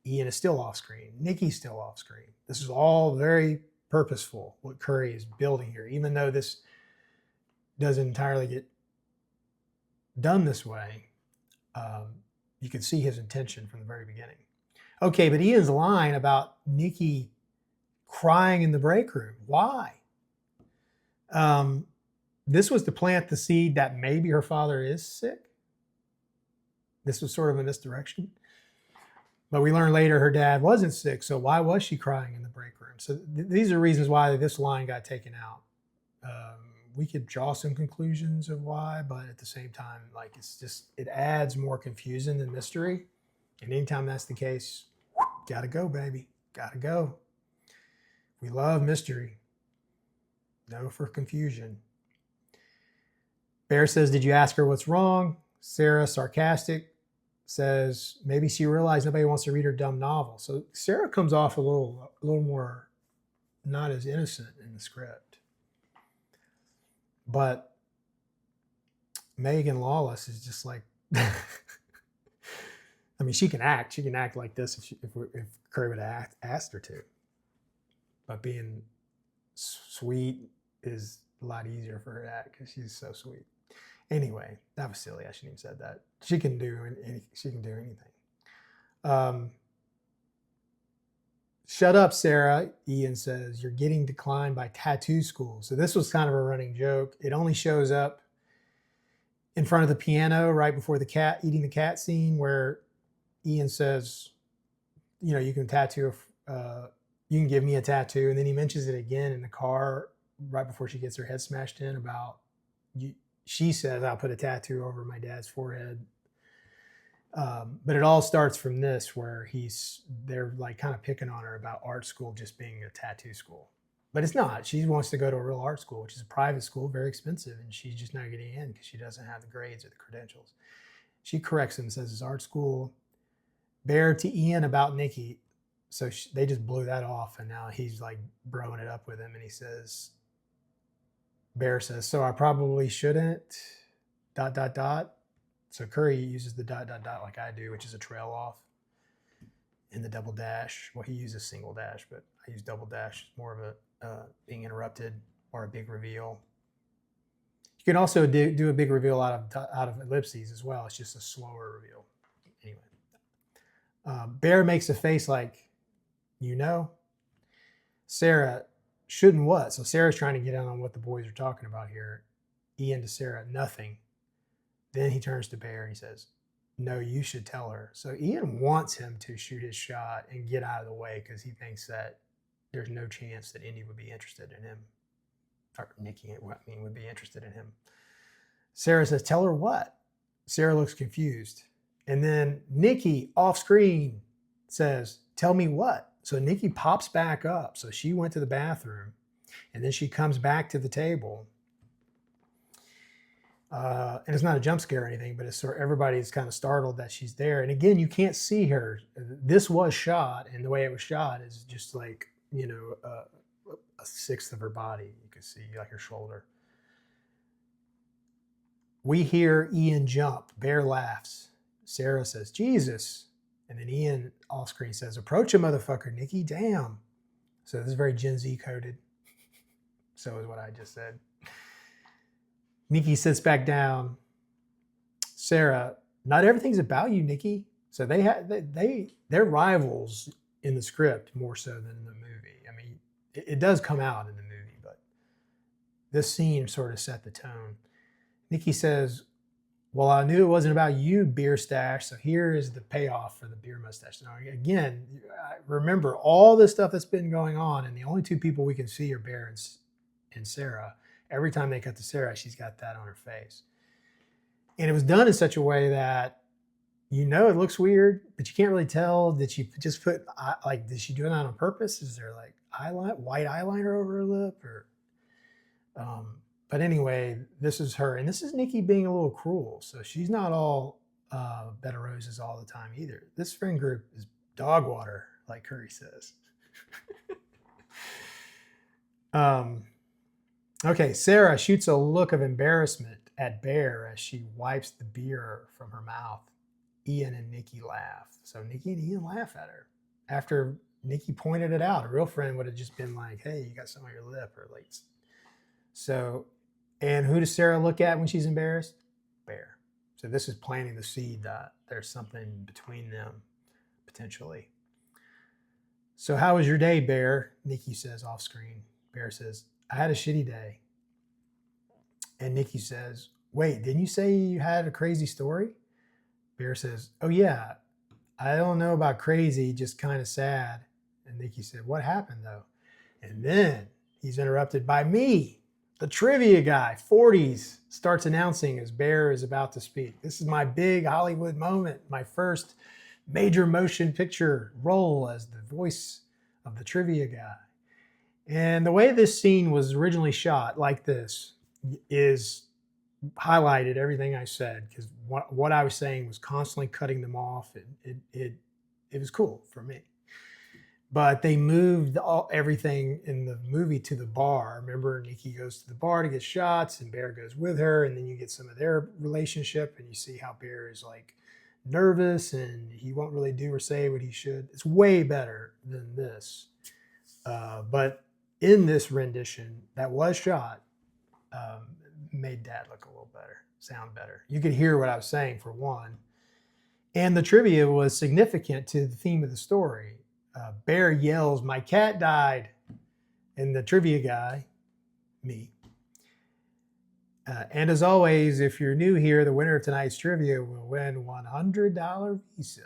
Ian is still off screen. Nikki's still off screen. This is all very purposeful, what Curry is building here, even though this doesn't entirely get done this way. You can see his intention from the very beginning. Okay, but Ian's line about Nikki crying in the break room, why? This was to plant the seed that maybe her father is sick. This was sort of a misdirection. But we learned later her dad wasn't sick, so why was she crying in the break room? So these are reasons why this line got taken out. We could draw some conclusions of why, but at the same time, like, it adds more confusion than mystery. And anytime that's the case, gotta go, baby. Gotta go. We love mystery. No for confusion. Bear says, did you ask her what's wrong? Sarah, sarcastic, says, maybe she realized nobody wants to read her dumb novel. So Sarah comes off a little more not as innocent in the script. But Megan Lawless is just like, I mean, she can act. She can act like this if Curry would have asked her to. But being sweet is a lot easier for her to act because she's so sweet. Anyway, that was silly. I shouldn't have said that. She can do anything. Shut up, Sarah, Ian says. You're getting declined by tattoo school. So this was kind of a running joke. It only shows up in front of the piano right before the cat eating the cat scene, where Ian says, you can tattoo, you can give me a tattoo. And then he mentions it again in the car right before she gets her head smashed in about, she says, I'll put a tattoo over my dad's forehead. But it all starts from this, where they're like kind of picking on her about art school just being a tattoo school. But it's not. She wants to go to a real art school, which is a private school, very expensive, and she's just not getting in because she doesn't have the grades or the credentials. She corrects him and says it's art school. Bear to Ian about Nikki. So they just blew that off, and now he's like broing it up with him, and he says, Bear says, so I probably shouldn't, ... So Curry uses the ... like I do, which is a trail off in the double dash. Well, he uses single dash, but I use double dash. It's more of a being interrupted or a big reveal. You can also do a big reveal out of ellipses as well. It's just a slower reveal. Anyway, Bear makes a face like, Sarah shouldn't what? So Sarah's trying to get in on what the boys are talking about here. Ian to Sarah, nothing. Then he turns to Bear and he says, no, you should tell her. So Ian wants him to shoot his shot and get out of the way because he thinks that there's no chance that Indy would be interested in him. Or Nikki, I mean, would be interested in him. Sarah says, tell her what? Sarah looks confused. And then Nikki off screen says, tell me what? So Nikki pops back up. So she went to the bathroom and then she comes back to the table. And it's not a jump scare or anything, but it's sort of everybody's kind of startled that she's there. And again, you can't see her. This was shot, and the way it was shot is just like, you know, a sixth of her body. You can see like her shoulder. We hear Ian jump. Bear laughs. Sarah says, Jesus. And then Ian off screen says, approach a motherfucker, Nikki. Damn. So this is very Gen Z coded. So is what I just said. Nikki sits back down. Sarah, not everything's about you, Nikki. So they're rivals in the script more so than in the movie. I mean, it does come out in the movie, but this scene sort of set the tone. Nikki says, well, I knew it wasn't about you, beer stash. So here is the payoff for the beer mustache. Now, again, remember all this stuff that's been going on, and the only two people we can see are Bear and Sarah. Every time they cut to Sarah, she's got that on her face. And it was done in such a way that, you know, it looks weird, but you can't really tell. Did she just put, like, did she do that on purpose? Is there like white eyeliner over her lip? Or, but anyway, this is her. And this is Nikki being a little cruel. So she's not all bed of roses all the time either. This friend group is dog water, like Curry says. Okay, Sarah shoots a look of embarrassment at Bear as she wipes the beer from her mouth. Ian and Nikki laugh. So Nikki and Ian laugh at her. After Nikki pointed it out, a real friend would have just been like, hey, you got some on your lip. Or like, so, and who does Sarah look at when she's embarrassed? Bear. So this is planting the seed that there's something between them, potentially. So how was your day, Bear? Nikki says off screen. Bear says, I had a shitty day. And Nikki says, wait, didn't you say you had a crazy story? Bear says, oh yeah, I don't know about crazy, just kind of sad. And Nikki said, what happened though? And then he's interrupted by me, the trivia guy, 40s, starts announcing as Bear is about to speak. This is my big Hollywood moment, my first major motion picture role as the voice of the trivia guy. And the way this scene was originally shot, like this, is highlighted everything I said, because what I was saying was constantly cutting them off. It was cool for me. But they moved everything in the movie to the bar. Remember, Nikki goes to the bar to get shots, and Bear goes with her, and then you get some of their relationship, and you see how Bear is like nervous, and he won't really do or say what he should. It's way better than this. But in this rendition that was shot, made Dad look a little better, sound better. You could hear what I was saying, for one. And the trivia was significant to the theme of the story. Bear yells, my cat died. And the trivia guy, me. And as always, if you're new here, the winner of tonight's trivia will win $100 Visa.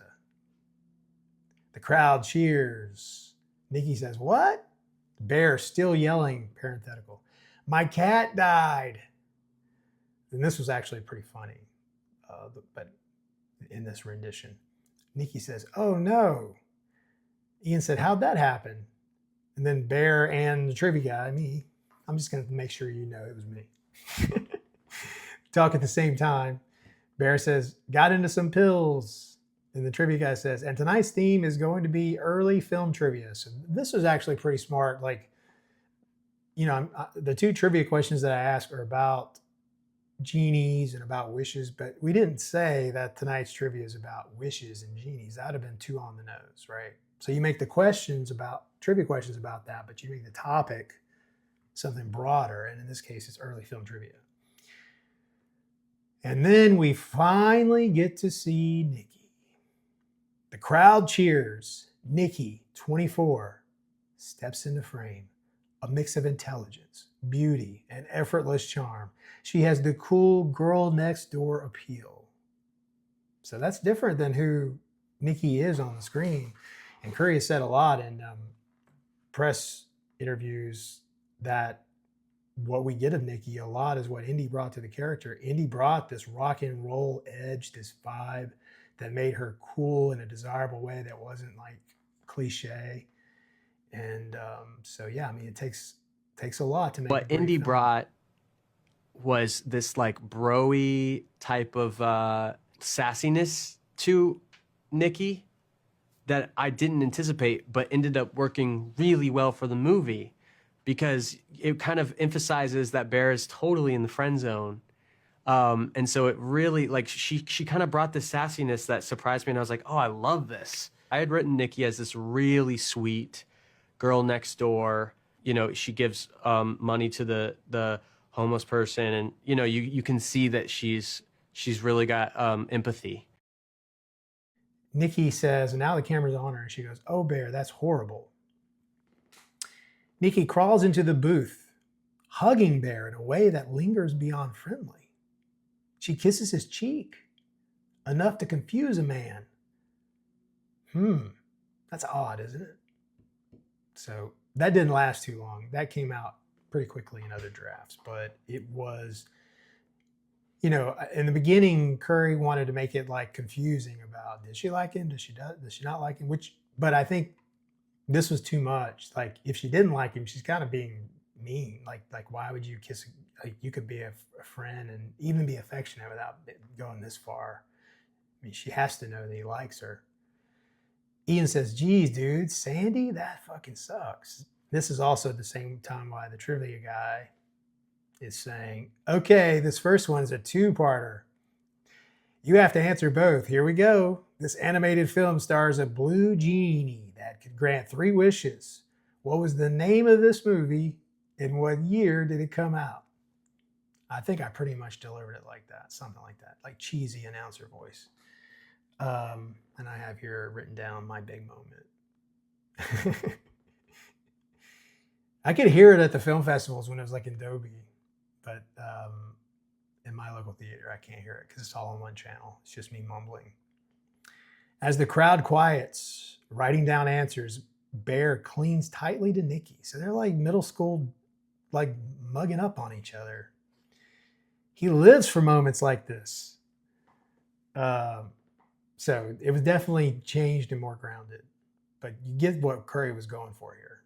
The crowd cheers. Nikki says, what? Bear still yelling, parenthetical, my cat died. And this was actually pretty funny, but in this rendition. Nikki says, oh no. Ian said, how'd that happen? And then Bear and the trivia guy, me, I'm just going to make sure you know it was me. Talk at the same time. Bear says, got into some pills. And the trivia guy says, and tonight's theme is going to be early film trivia. So this was actually pretty smart. Like, you know, the two trivia questions that I asked are about genies and about wishes, but we didn't say that tonight's trivia is about wishes and genies. That would have been too on the nose, right? So you make the questions about, trivia questions about that, but you make the topic something broader. And in this case, it's early film trivia. And then we finally get to see Nikki. The crowd cheers. Nikki, 24, steps into frame. A mix of intelligence, beauty, and effortless charm. She has the cool girl next door appeal. So that's different than who Nikki is on the screen. And Curry has said a lot in press interviews that what we get of Nikki a lot is what Indy brought to the character. Indy brought this rock and roll edge, this vibe that made her cool in a desirable way that wasn't like cliche. And so, yeah, I mean, it takes a lot to make What a great Indy film. brought was this like bro-y type of sassiness to Nikki that I didn't anticipate, but ended up working really well for the movie because it kind of emphasizes that Bear is totally in the friend zone. And so it really, like, she kind of brought this sassiness that surprised me, and I was like, oh, I love this. I had written Nikki as this really sweet girl next door. You know, she gives money to the homeless person, and you know, you can see that she's really got empathy. Nikki says, and now the camera's on her, and she goes, "Oh, Bear, that's horrible." Nikki crawls into the booth, hugging Bear in a way that lingers beyond friendly. She kisses his cheek, enough to confuse a man. That's odd, isn't it? So that didn't last too long. That came out pretty quickly in other drafts, but it was, you know, in the beginning, Curry wanted to make it like confusing about, did she like him? Does she not like him? But I think this was too much. Like, if she didn't like him, she's kind of being mean. Like why would you kiss? Like, you could be a friend and even be affectionate without going this far. I mean, she has to know that he likes her. Ian says, "Geez, dude, Sandy, that fucking sucks." This is also at the same time why the trivia guy is saying, "Okay, this first one is a two-parter. You have to answer both. Here we go. This animated film stars a blue genie that could grant 3 wishes. What was the name of this movie, and what year did it come out?" I think I pretty much delivered it like that, something like that, like cheesy announcer voice. And I have here written down my big moment. I could hear it at the film festivals when it was like in Dolby, but in my local theater, I can't hear it because it's all on one channel. It's just me mumbling. As the crowd quiets, writing down answers, Bear clings tightly to Nikki. So they're like middle school, like mugging up on each other. He lives for moments like this. So it was definitely changed and more grounded, but you get what Curry was going for here.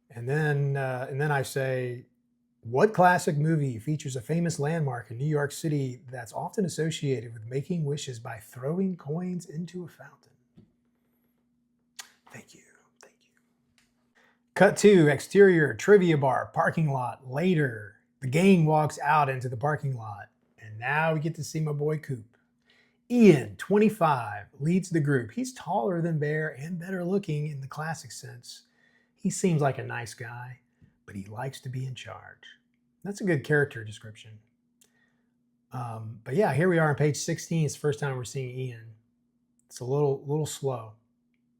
And then I say, what classic movie features a famous landmark in New York City that's often associated with making wishes by throwing coins into a fountain? Thank you. Thank you. Cut to exterior trivia bar, parking lot. Later, the gang walks out into the parking lot, and now we get to see my boy Coop. Ian, 25, leads the group. He's taller than Bear and better looking in the classic sense. He seems like a nice guy, but he likes to be in charge. That's a good character description. But yeah, here we are on page 16. It's the first time we're seeing Ian. It's a little slow.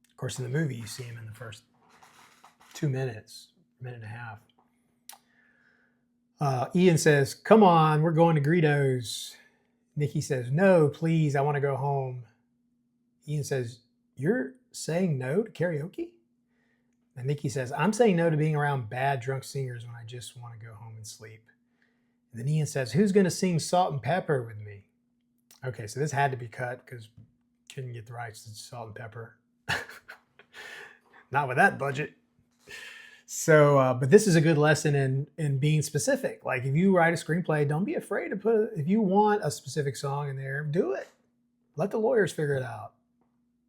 Of course, in the movie, you see him in the first 2 minutes, minute and a half. Ian says, "Come on, we're going to Greedo's." Nikki says, "No, please, I want to go home." Ian says, "You're saying no to karaoke?" And Nikki says, "I'm saying no to being around bad drunk singers when I just want to go home and sleep." And then Ian says, "Who's going to sing Salt and Pepper with me?" Okay, so this had to be cut because couldn't get the rights to Salt and Pepper. Not with that budget. So, but this is a good lesson in being specific. Like, if you write a screenplay, don't be afraid to put, if you want a specific song in there, do it. Let the lawyers figure it out.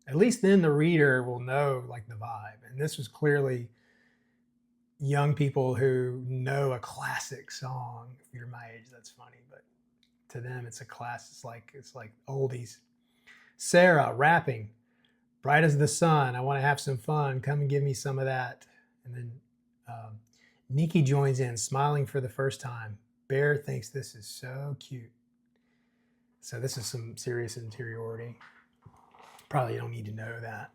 At least then the reader will know like the vibe. And this was clearly young people who know a classic song. If you're my age, that's funny, but to them it's a class. It's like oldies. Sarah rapping, "Bright as the sun, I want to have some fun. Come and give me some of that." And then Nikki joins in, smiling for the first time. Bear thinks this is so cute. So this is some serious interiority. Probably you don't need to know that.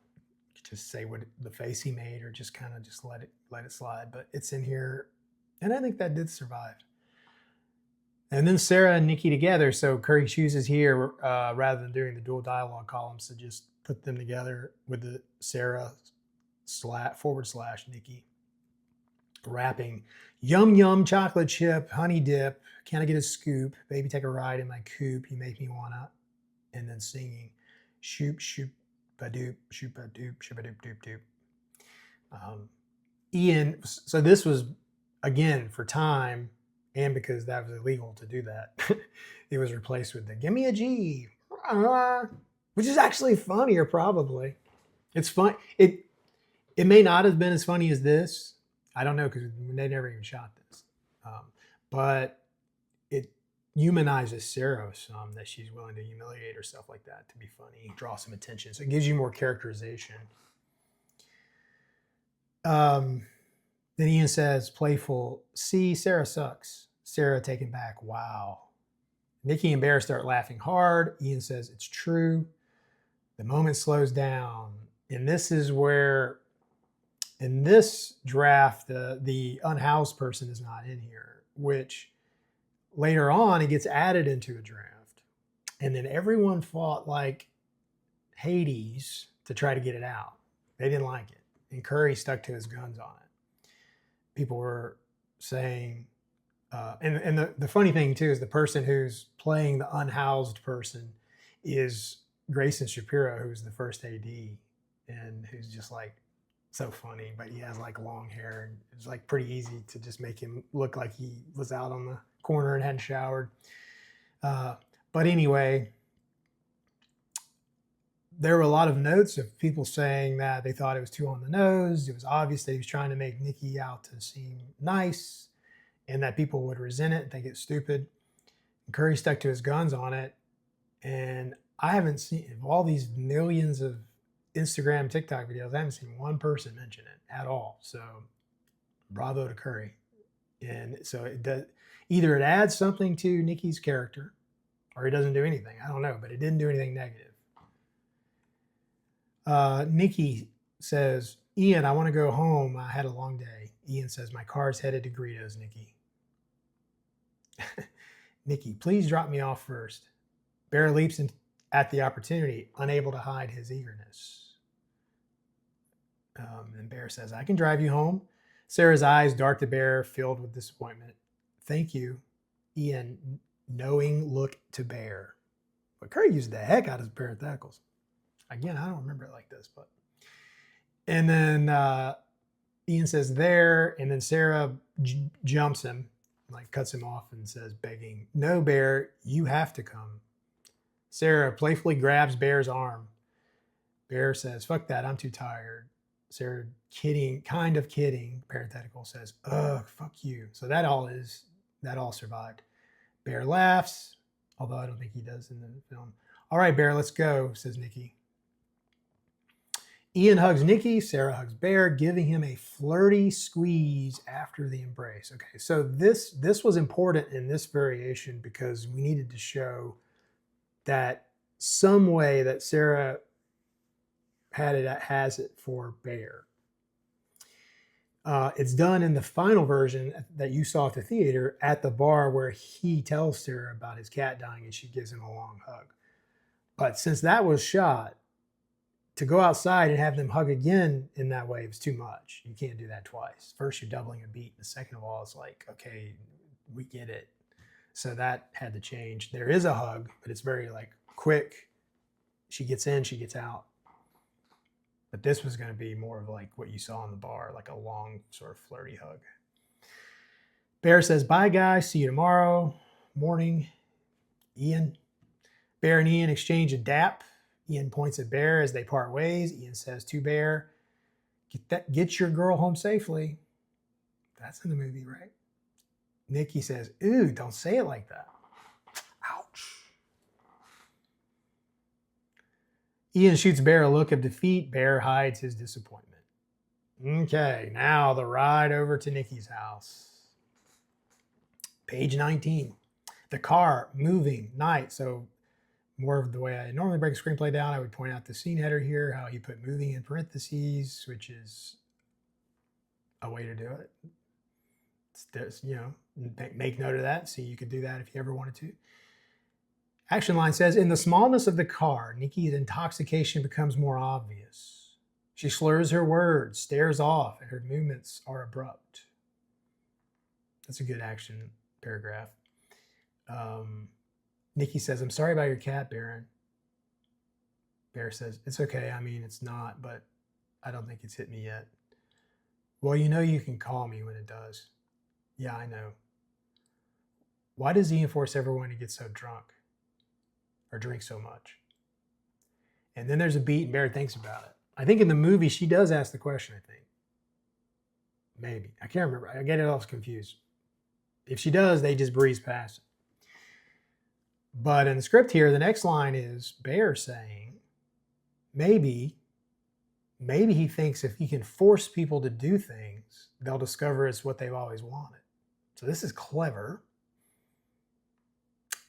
Just say what the face he made, or just kind of just let it slide. But it's in here, and I think that did survive. And then Sarah and Nikki together. So Curry chooses here, rather than doing the dual dialogue columns, to just put them together with the Sarah / Nikki rapping, "Yum yum chocolate chip, honey dip. Can I get a scoop? Baby, take a ride in my coupe. You make me wanna." And then singing, "Shoop shoop ba doop, shoop ba doop, shoop ba doop doop doop." Ian, so this was again for time, and because that was illegal to do that, it was replaced with the "Give me a G," which is actually funnier. Probably, it's fun. It may not have been as funny as this. I don't know because they never even shot this, but it humanizes Sarah some, that she's willing to humiliate herself like that to be funny, draw some attention. So it gives you more characterization. Then Ian says, playful, "See, Sarah sucks." Sarah taken back, "Wow." Nikki and Bear start laughing hard. Ian says, "It's true." The moment slows down. And this is where, in this draft, the unhoused person is not in here, which later on it gets added into a draft. And then everyone fought like Hades to try to get it out. They didn't like it. And Curry stuck to his guns on it. People were saying, and the funny thing too is the person who's playing the unhoused person is Grayson Shapiro, who's the first AD, and who's just like so funny, but he has like long hair, and it's like pretty easy to just make him look like he was out on the corner and hadn't showered. But anyway, there were a lot of notes of people saying that they thought it was too on the nose. It was obvious that he was trying to make Nikki out to seem nice, and that people would resent it and think it's stupid. And Curry stuck to his guns on it. And I haven't seen, of all these millions of Instagram, TikTok videos, I haven't seen one person mention it at all. So bravo to Curry. And so it does, either it adds something to Nikki's character or it doesn't do anything. I don't know, but it didn't do anything negative. Nikki says, "Ian, I want to go home. I had a long day." Ian says, "My car's headed to Greedo's, Nikki." Nikki, "Please drop me off first." Bear leaps in at the opportunity, unable to hide his eagerness. And Bear says, "I can drive you home." Sarah's eyes dart to Bear, filled with disappointment. "Thank you." Ian, knowing look to Bear. But Curry used the heck out of his parentheticals. Again, I don't remember it like this, but. And then Ian says, "There," and then Sarah jumps him, like cuts him off and says, begging, "No, Bear, you have to come." Sarah playfully grabs Bear's arm. Bear says, "Fuck that, I'm too tired." Sarah, kind of kidding, parenthetical, says, "Ugh, fuck you." So that all survived. Bear laughs, although I don't think he does in the film. "All right, Bear, let's go," says Nikki. Ian hugs Nikki, Sarah hugs Bear, giving him a flirty squeeze after the embrace. Okay, so this was important in this variation because we needed to show that some way that Sarah has it for Bear. It's done in the final version that you saw at the theater at the bar, where he tells Sarah about his cat dying and she gives him a long hug. But since that was shot, to go outside and have them hug again in that way was too much. You can't do that twice. First, you're doubling a beat. And second of all, it's like, okay, we get it. So that had to change. There is a hug, but it's very like quick. She gets in, she gets out. But this was going to be more of like what you saw in the bar, like a long sort of flirty hug. Bear says, "Bye, guys. See you tomorrow morning." Ian. Bear and Ian exchange a dap. Ian points at Bear as they part ways. Ian says to Bear, get your girl home safely." That's in the movie, right? Nikki says, "Ooh, don't say it like that." Ouch. Ian shoots Bear a look of defeat. Bear hides his disappointment. Okay, now the ride over to Nikki's house. Page 19. The car, moving, night. So more of the way I normally break a screenplay down, I would point out the scene header here, how he put moving in parentheses, which is a way to do it. You know, make note of that. See, you could do that if you ever wanted to. Action line says, in the smallness of the car, Nikki's intoxication becomes more obvious. She slurs her words, stares off, and her movements are abrupt. That's a good action paragraph. Nikki says, I'm sorry about your cat, Baron. Bear says, it's okay. I mean, it's not, but I don't think it's hit me yet. Well, you know you can call me when it does. Yeah, I know. Why does he enforce everyone to get so drunk or drink so much? And then there's a beat and Bear thinks about it. I think in the movie, she does ask the question, I think. Maybe. I can't remember. I get it all confused. If she does, they just breeze past it. But in the script here, the next line is Bear saying, maybe he thinks if he can force people to do things, they'll discover it's what they've always wanted. So this is clever,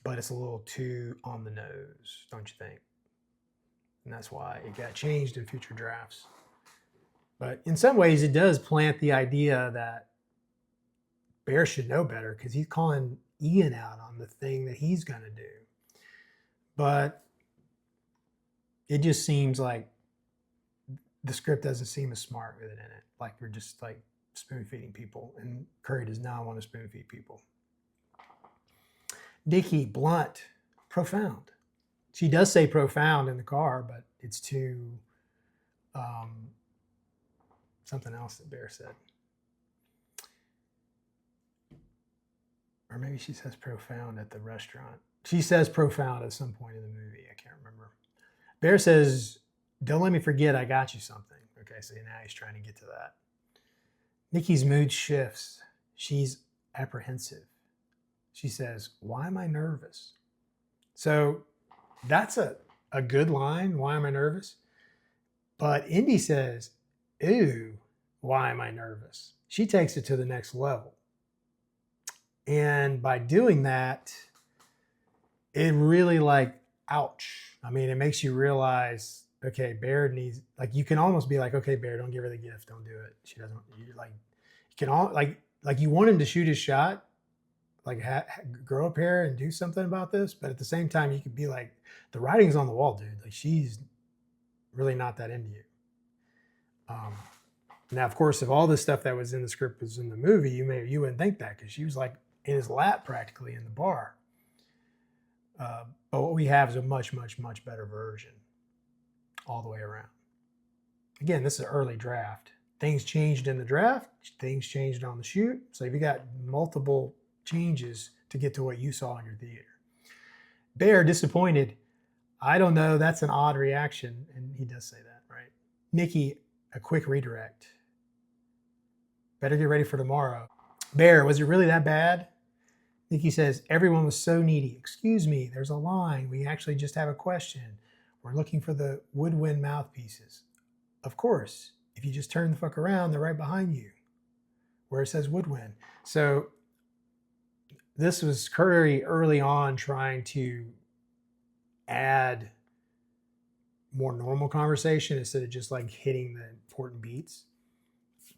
but it's a little too on the nose, don't you think? And that's why it got changed in future drafts. But in some ways, it does plant the idea that Bear should know better because he's calling Ian out on the thing that he's going to do. But it just seems like the script doesn't seem as smart with it in it. Like we're just like spoon feeding people, and Curry does not want to spoon feed people. Nikki, blunt, profound. She does say profound in the car, but it's too something else that Bear said. Or maybe she says profound at the restaurant. She says profound at some point in the movie. I can't remember. Bear says, don't let me forget I got you something. Okay, so now he's trying to get to that. Nikki's mood shifts. She's apprehensive. She says, why am I nervous? So that's a good line. Why am I nervous? But Indy says, ew, why am I nervous? She takes it to the next level. And by doing that, it really like, ouch. I mean, it makes you realize, okay, Bear needs, like, you can almost be like, okay, Bear, don't give her the gift. Don't do it. She doesn't, you like, you can all, like you want him to shoot his shot, like grow a pair and do something about this. But at the same time, you could be like, the writing's on the wall, dude. Like, she's really not that into you. Now, of course, if all the stuff that was in the script was in the movie, you wouldn't think that because she was like in his lap practically in the bar. But what we have is a much, much, much better version all the way around. Again, this is an early draft. Things changed in the draft. Things changed on the shoot. So if you got multiple changes to get to what you saw in your theater. Bear, disappointed. I don't know. That's an odd reaction. And he does say that, right? Nikki, a quick redirect. Better get ready for tomorrow. Bear, was it really that bad? Nikki says, everyone was so needy. Excuse me, there's a line. We actually just have a question. We're looking for the woodwind mouthpieces. Of course, if you just turn the fuck around, they're right behind you where it says woodwind. So this was Curry early on trying to add more normal conversation instead of just like hitting the important beats.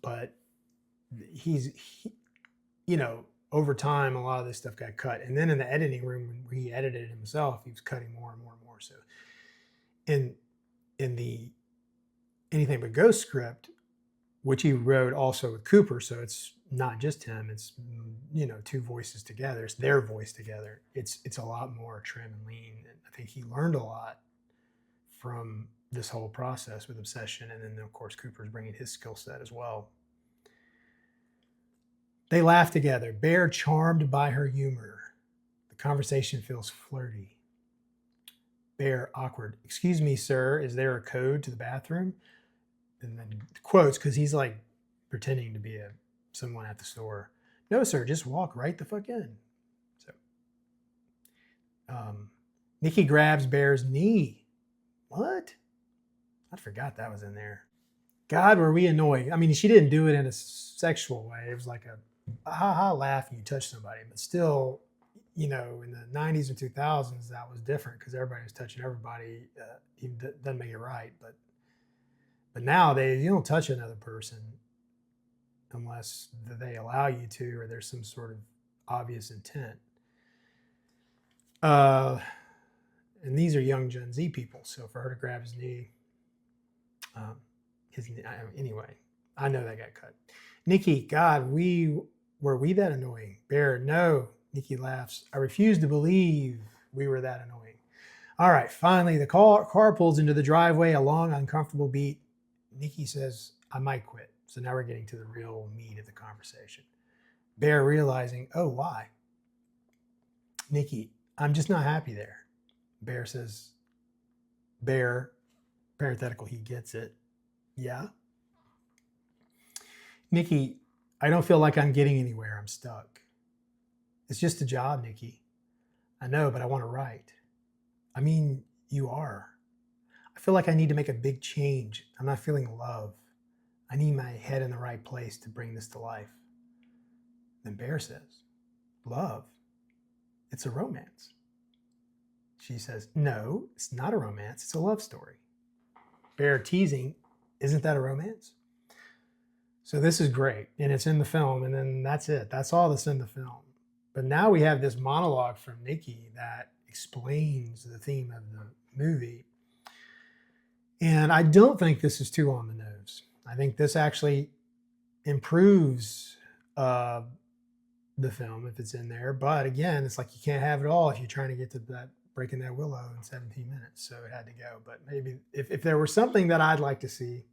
But over time, a lot of this stuff got cut. And then in the editing room, when he edited it himself, he was cutting more and more and more. So in the Anything But Ghost script, which he wrote also with Cooper, so it's not just him, it's, two voices together. It's their voice together. It's a lot more trim and lean. And I think he learned a lot from this whole process with Obsession. And then, of course, Cooper's bringing his skill set as well. They laugh together. Bear charmed by her humor. The conversation feels flirty. Bear awkward. Excuse me, sir, is there a code to the bathroom? And then quotes, because he's like pretending to be someone at the store. No, sir, just walk right the fuck in. So Nikki grabs Bear's knee. What? I forgot that was in there. God, were we annoyed. I mean, she didn't do it in a sexual way. It was like a ha-ha laugh and you touch somebody. But still, in the 90s and 2000s, that was different because everybody was touching everybody. It doesn't make it right. But nowadays, you don't touch another person unless they allow you to, or there's some sort of obvious intent. And these are young Gen Z people, so for her to grab his knee, anyway, I know that got cut. Nikki, God, were we that annoying? Bear, no. Nikki laughs. I refuse to believe we were that annoying. All right, finally, the car pulls into the driveway, a long, uncomfortable beat. Nikki says, I might quit. So now we're getting to the real meat of the conversation. Bear realizing, oh, why? Nikki, I'm just not happy there. Bear says, Bear, parenthetical, he gets it. Yeah. Nikki, I don't feel like I'm getting anywhere. I'm stuck. It's just a job, Nikki. I know, but I want to write. I mean, you are. I feel like I need to make a big change. I'm not feeling love. I need my head in the right place to bring this to life. Then Bear says, love? It's a romance. She says, no, it's not a romance. It's a love story. Bear teasing, isn't that a romance? So this is great. And it's in the film. And then that's it. That's all that's in the film. But now we have this monologue from Nikki that explains the theme of the movie. And I don't think this is too on the nose. I think this actually improves the film if it's in there. But again, it's like you can't have it all if you're trying to get to that breaking that willow in 17 minutes. So it had to go. But maybe if there were something that I'd like to see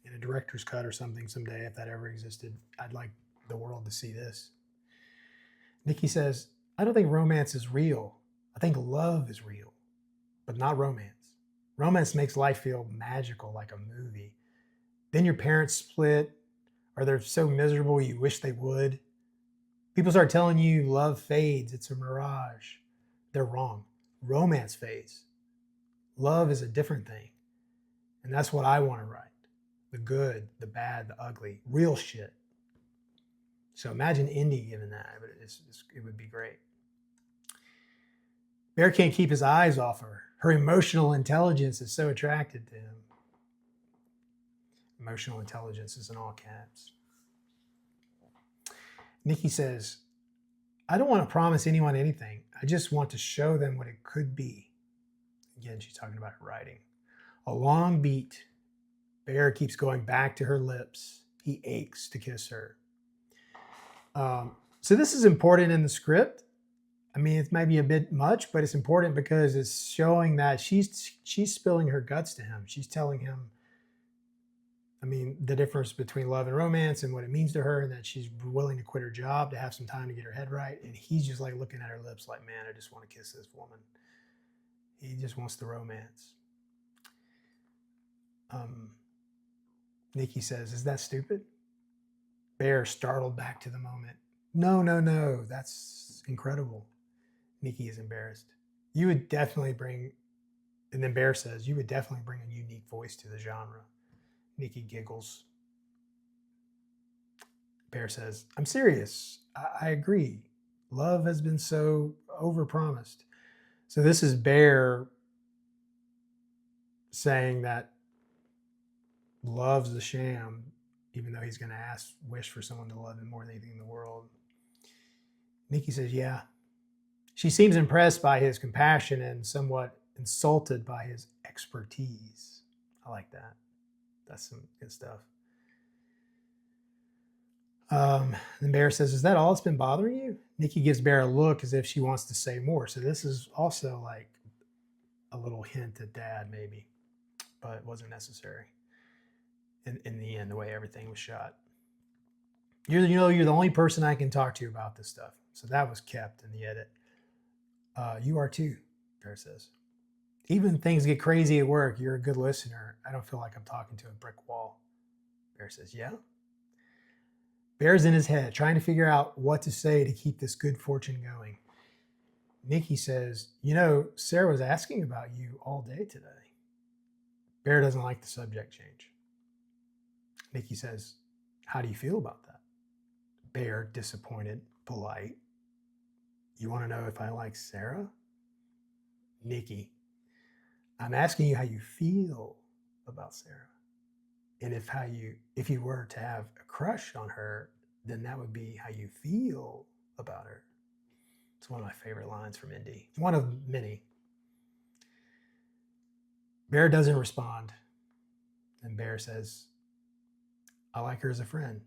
in a director's cut or something someday, if that ever existed, I'd like the world to see this. Nikki says, I don't think romance is real. I think love is real, but not romance. Romance makes life feel magical, like a movie. Then your parents split, or they're so miserable you wish they would. People start telling you love fades, it's a mirage. They're wrong. Romance fades. Love is a different thing. And that's what I want to write. The good, the bad, the ugly, real shit. So imagine Indy giving that, but it would be great. Bear can't keep his eyes off her. Her emotional intelligence is so attracted to him. Emotional intelligence is in all caps. Nikki says, I don't want to promise anyone anything. I just want to show them what it could be. Again, she's talking about her writing. A long beat. Bear keeps going back to her lips. He aches to kiss her. So this is important in the script. I mean, it might be a bit much, but it's important because it's showing that she's spilling her guts to him. She's telling him, I mean, the difference between love and romance and what it means to her, and that she's willing to quit her job to have some time to get her head right. And he's just like looking at her lips like, man, I just want to kiss this woman. He just wants the romance. Nikki says, is that stupid? Bear startled back to the moment. No, that's incredible. Nikki is embarrassed. You would definitely bring, and then Bear says, you would definitely bring a unique voice to the genre. Nikki giggles. Bear says, I'm serious. I agree. Love has been so overpromised. So this is Bear saying that love's a sham, even though he's going to wish for someone to love him more than anything in the world. Nikki says, yeah. She seems impressed by his compassion and somewhat insulted by his expertise. I like that. That's some good stuff. Then Bear says, is that all that's been bothering you? Nikki gives Bear a look as if she wants to say more. So this is also like a little hint at dad, maybe, but it wasn't necessary in the end, the way everything was shot. You're the only person I can talk to about this stuff. So that was kept in the edit. You are too, Bear says. Even things get crazy at work, you're a good listener. I don't feel like I'm talking to a brick wall. Bear says, yeah. Bear's in his head, trying to figure out what to say to keep this good fortune going. Nikki says, Sarah was asking about you all day today. Bear doesn't like the subject change. Nikki says, how do you feel about that? Bear, disappointed, polite. You want to know if I like Sarah? Nikki, I'm asking you how you feel about Sarah. And if you were to have a crush on her, then that would be how you feel about her. It's one of my favorite lines from Indy. One of many. Bear doesn't respond. And Bear says, I like her as a friend.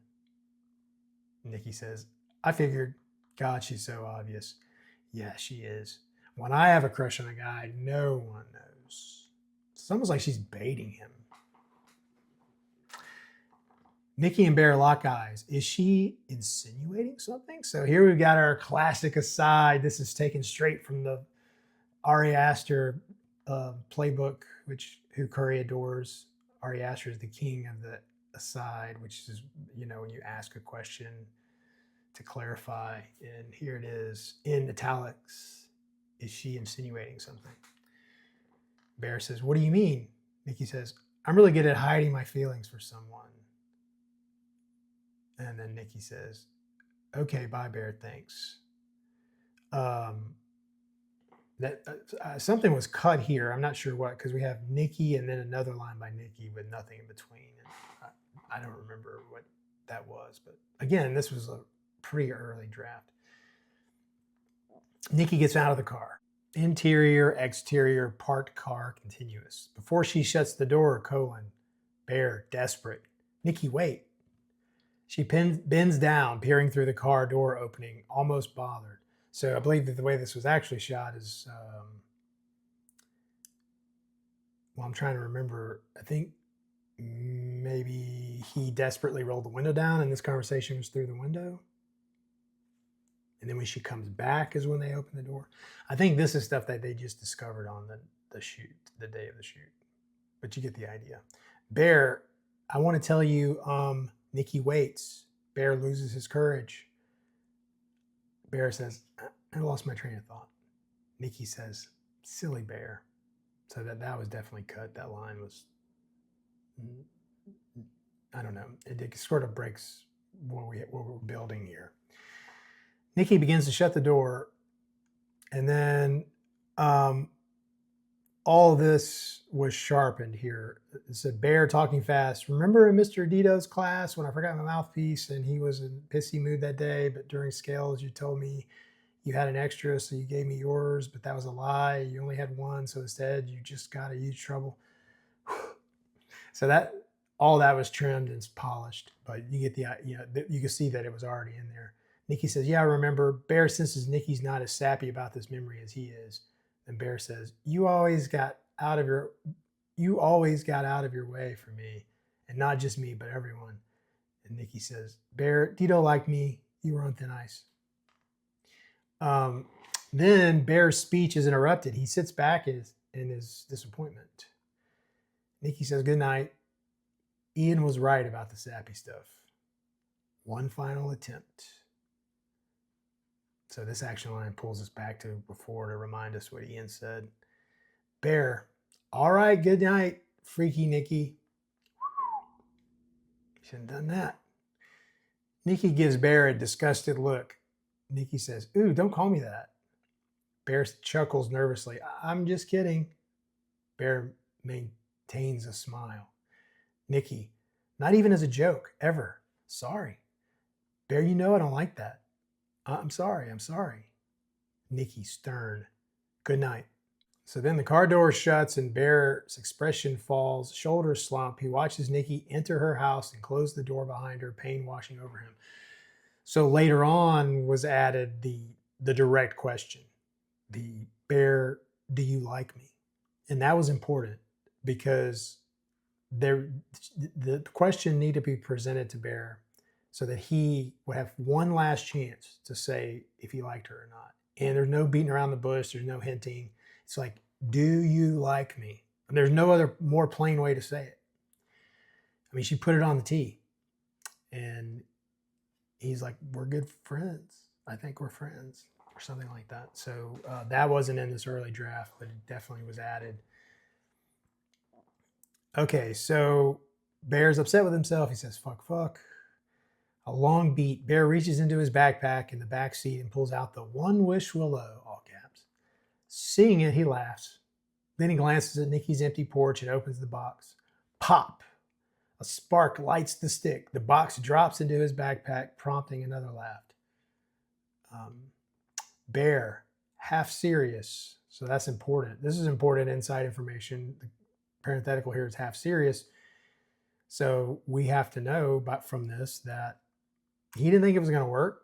Nikki says, I figured. God, she's so obvious. Yeah, she is. When I have a crush on a guy, no one knows. It's almost like she's baiting him. Nikki and Bear lock eyes. Is she insinuating something? So here we've got our classic aside. This is taken straight from the Ari Aster playbook, who Curry adores. Ari Aster is the king of the aside, which is, when you ask a question to clarify. And here it is in italics. Is she insinuating something? Bear says, what do you mean? Nikki says, I'm really good at hiding my feelings for someone. And then Nikki says, okay, bye, Bear, thanks. Something was cut here. I'm not sure what, because we have Nikki and then another line by Nikki with nothing in between. And I don't remember what that was. But again, this was a pretty early draft. Nikki gets out of the car. Interior, exterior, parked car, continuous. Before she shuts the door, Bear, desperate. Nikki, wait. She bends down, peering through the car door opening, almost bothered. So I believe that the way this was actually shot is, I'm trying to remember. I think maybe he desperately rolled the window down and this conversation was through the window. And then when she comes back is when they open the door. I think this is stuff that they just discovered on the shoot, the day of the shoot. But you get the idea. Bear, I want to tell you, Nikki waits. Bear loses his courage. Bear says, I lost my train of thought. Nikki says, silly Bear. So that was definitely cut. That line was, I don't know. It sort of breaks what we're building here. Nikki begins to shut the door. And then all of this was sharpened here. It said, Bear talking fast. Remember in Mr. Dito's class when I forgot my mouthpiece and he was in pissy mood that day, but during scales you told me you had an extra, so you gave me yours, but that was a lie. You only had one, so instead you just got a huge trouble. So all that was trimmed and polished, but you get you can see that it was already in there. Nikki says, yeah, I remember. Bear senses Nikki's not as sappy about this memory as he is. And Bear says, you always got out of your way for me, and not just me, but everyone. And Nikki says, Bear, Dito liked me. You were on thin ice. Then Bear's speech is interrupted. He sits back in his disappointment. Nikki says, good night. Ian was right about the sappy stuff. One final attempt. So this action line pulls us back to before to remind us what Ian said. Bear, all right, good night, freaky Nikki. Shouldn't have done that. Nikki gives Bear a disgusted look. Nikki says, ooh, don't call me that. Bear chuckles nervously. I'm just kidding. Bear maintains a smile. Nikki, not even as a joke, ever. Sorry. Bear, I don't like that. I'm sorry. Nikki, stern. Good night. So then the car door shuts and Bear's expression falls, shoulders slump. He watches Nikki enter her house and close the door behind her, pain washing over him. So later on was added the direct question. The Bear, do you like me? And that was important because the question needed to be presented to Bear so that he would have one last chance to say if he liked her or not. And there's no beating around the bush. There's no hinting. It's like, do you like me? And there's no other more plain way to say it. I mean, she put it on the tee. And he's like, we're good friends. I think we're friends or something like that. So that wasn't in this early draft, but it definitely was added. Okay, so Bear's upset with himself. He says, fuck. A long beat. Bear reaches into his backpack in the back seat and pulls out the One Wish Willow, all caps. Seeing it, he laughs. Then he glances at Nikki's empty porch and opens the box. Pop! A spark lights the stick. The box drops into his backpack, prompting another laugh. Bear, half serious. So that's important. This is important inside information. The parenthetical here is half serious. So we have to know from this that he didn't think it was going to work.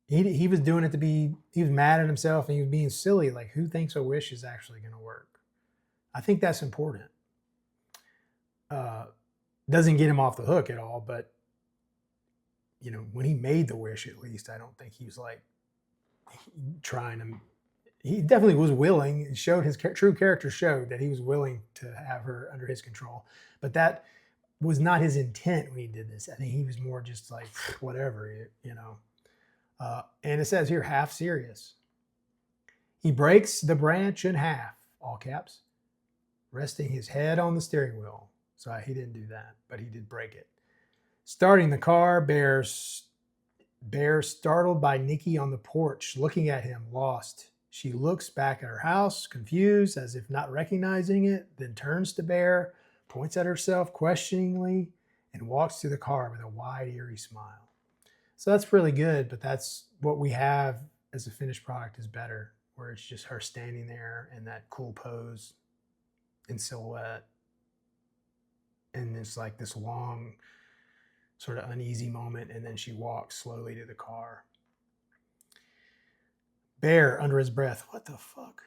He was doing it he was mad at himself and he was being silly. Like, who thinks a wish is actually going to work? I think that's important. Doesn't get him off the hook at all, but when he made the wish, at least, I don't think he was like trying to. He definitely was willing. It showed his true character showed that he was willing to have her under his control, but that was not his intent when he did this. I think he was more just like whatever, and it says here, half serious. He breaks the branch in half, all caps, resting his head on the steering wheel. So he didn't do that, but he did break it. Starting the car, Bear startled by Nikki on the porch, looking at him, lost. She looks back at her house, confused, as if not recognizing it, then turns to Bear, points at herself questioningly, and walks to the car with a wide, eerie smile. So that's really good, but that's what we have as a finished product is better, where it's just her standing there in that cool pose in silhouette. And it's like this long, sort of uneasy moment, and then she walks slowly to the car. Bear, under his breath, what the fuck?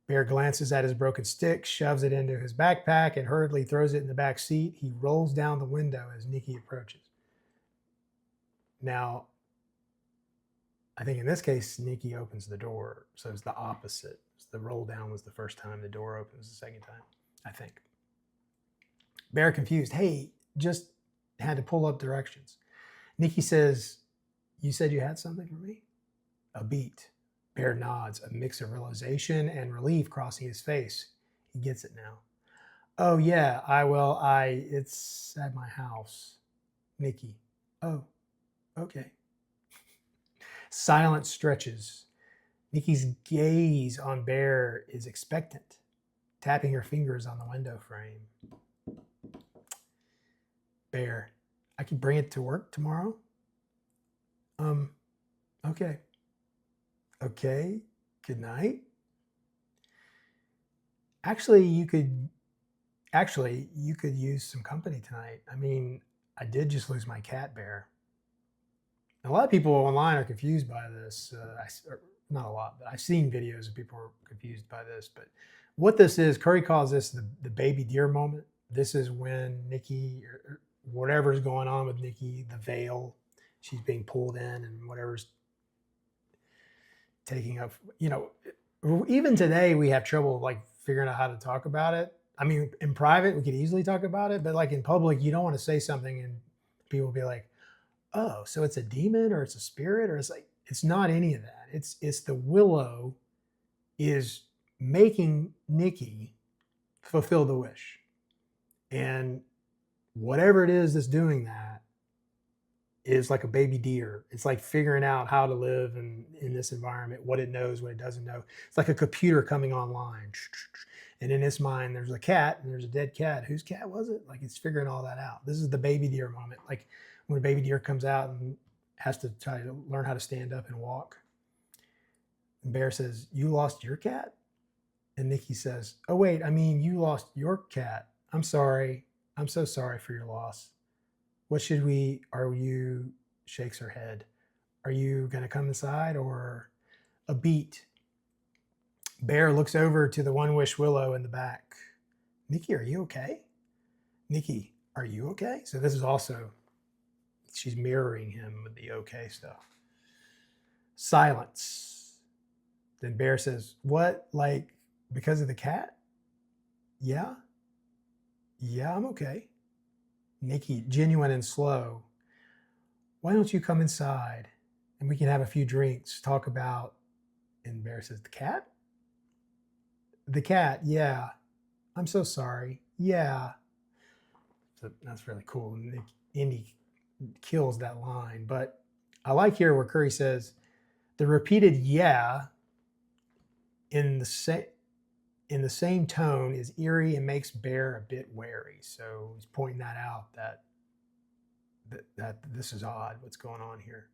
Bear glances at his broken stick, shoves it into his backpack, and hurriedly throws it in the back seat. He rolls down the window as Nikki approaches. Now, I think in this case, Nikki opens the door, so it's the opposite. The roll down was the first time, the door opens the second time, I think. Bear, confused, hey, just had to pull up directions. Nikki says, you said you had something for me? A beat. Bear nods, a mix of realization and relief crossing his face. He gets it now. Oh, yeah, it's at my house. Nikki, oh, okay. Silence stretches. Nikki's gaze on Bear is expectant, tapping her fingers on the window frame. Bear, I can bring it to work tomorrow? Okay. Okay, good night. Actually, you could use some company tonight. I mean, I did just lose my cat, Bear. And a lot of people online are confused by this. Not a lot, but I've seen videos of people who are confused by this. But what this is, Curry calls this the baby deer moment. This is when Nikki, or whatever's going on with Nikki, the veil, she's being pulled in and whatever's taking up, even today we have trouble like figuring out how to talk about it. I mean, in private, we could easily talk about it, but like in public, you don't want to say something and people will be like, oh, so it's a demon or it's a spirit, or it's like, it's not any of that. It's the willow is making Nikki fulfill the wish. And whatever it is that's doing that is like a baby deer. It's like figuring out how to live in this environment, what it knows, what it doesn't know. It's like a computer coming online. And in its mind, there's a cat and there's a dead cat. Whose cat was it? Like it's figuring all that out. This is the baby deer moment. Like when a baby deer comes out and has to try to learn how to stand up and walk. And Bear says, you lost your cat? And Nikki says, oh, wait, I mean, you lost your cat. I'm sorry. I'm so sorry for your loss. Shakes her head. Are you going to come inside or a beat? Bear looks over to the One Wish Willow in the back. Nikki, are you okay? Nikki, are you okay? So this is also, she's mirroring him with the okay stuff. Silence. Then Bear says, what, like because of the cat? Yeah, I'm okay. Nikki, genuine and slow. Why don't you come inside and we can have a few drinks, talk about, and Bear says, the cat? The cat, yeah. I'm so sorry. Yeah. So that's really cool. Indy kills that line. But I like here where Curry says, the repeated yeah in the in the same tone, is eerie and makes Bear a bit wary. So he's pointing that out, that this is odd, what's going on here.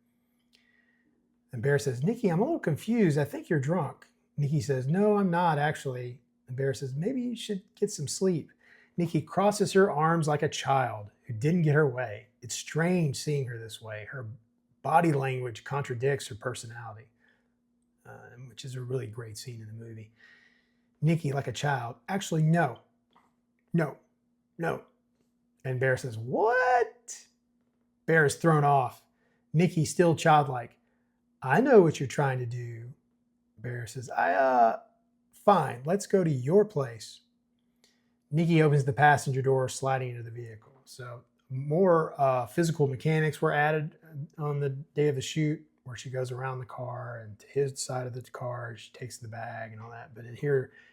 And Bear says, Nikki, I'm a little confused. I think you're drunk. Nikki says, no, I'm not actually. And Bear says, maybe you should get some sleep. Nikki crosses her arms like a child who didn't get her way. It's strange seeing her this way. Her body language contradicts her personality, which is a really great scene in the movie. Nikki, like a child, actually, no. And Bear says, what? Bear is thrown off. Nikki, still childlike, I know what you're trying to do. Bear says, fine, let's go to your place. Nikki opens the passenger door, sliding into the vehicle. So more physical mechanics were added on the day of the shoot, where she goes around the car and to his side of the car, she takes the bag and all that. But in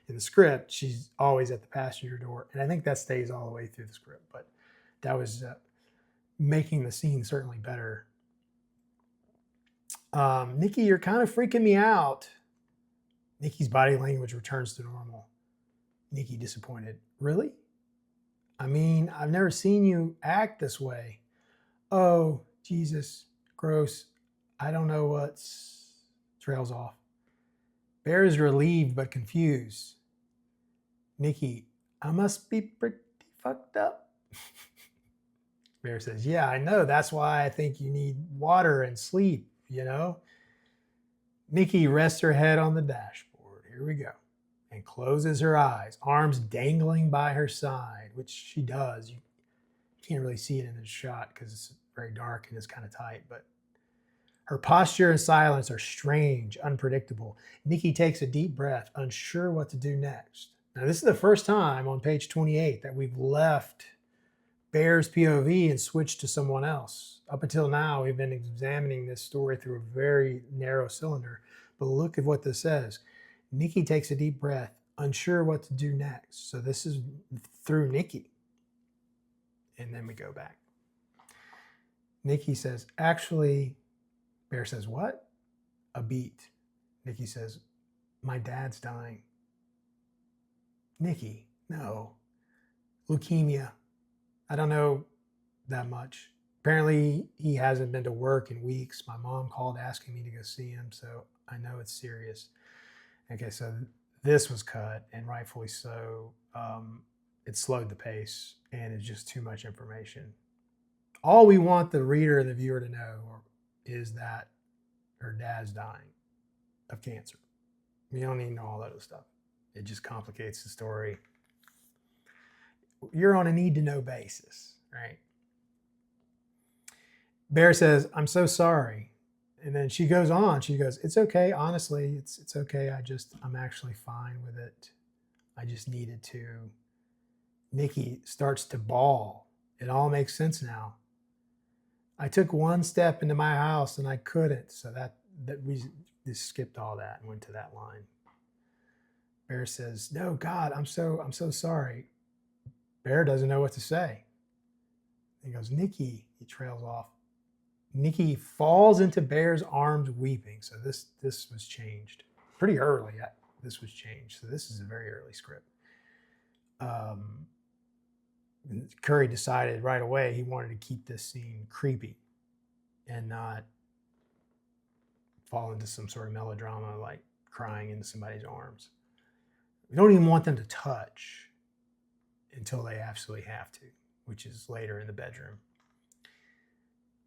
the script, she's always at the passenger door. And I think that stays all the way through the script. But that was making the scene certainly better. Nikki, you're kind of freaking me out. Nikki's body language returns to normal. Nikki, disappointed. Really? I mean, I've never seen you act this way. Oh, Jesus, gross. I don't know what's... Trails off. Bear is relieved but confused. Nikki, I must be pretty fucked up. Bear says, yeah, I know. That's why I think you need water and sleep, you know? Nikki rests her head on the dashboard. Here we go. And closes her eyes, arms dangling by her side, which she does. You can't really see it in this shot because it's very dark and it's kind of tight, but her posture and silence are strange, unpredictable. Nikki takes a deep breath, unsure what to do next. Now, this is the first time on page 28 that we've left Bear's POV and switched to someone else. Up until now, we've been examining this story through a very narrow cylinder, but look at what this says. Nikki takes a deep breath, unsure what to do next. So this is through Nikki. And then we go back. Nikki says, actually, Bear says, what? A beat. Nikki says, my dad's dying. Nikki, no. Leukemia. I don't know that much. Apparently, he hasn't been to work in weeks. My mom called asking me to go see him, so I know it's serious. Okay, so this was cut, and rightfully so. It slowed the pace, and it's just too much information. All we want the reader and the viewer to know is that her dad's dying of cancer. We don't need to know all that other stuff. It just complicates the story. You're on a need-to-know basis, right? Bear says, I'm so sorry. And then she goes on. She goes, it's okay. Honestly, it's okay. I'm actually fine with it. I just needed to. Nikki starts to bawl. It all makes sense now. I took one step into my house and I couldn't. So that we just skipped all that and went to that line. Bear says, no, God, I'm so sorry. Bear doesn't know what to say. He goes, Nikki, he trails off. Nikki falls into Bear's arms weeping. So this was changed pretty early. This was changed. So this is a very early script. Curry decided right away he wanted to keep this scene creepy and not fall into some sort of melodrama like crying into somebody's arms. We don't even want them to touch until they absolutely have to, which is later in the bedroom.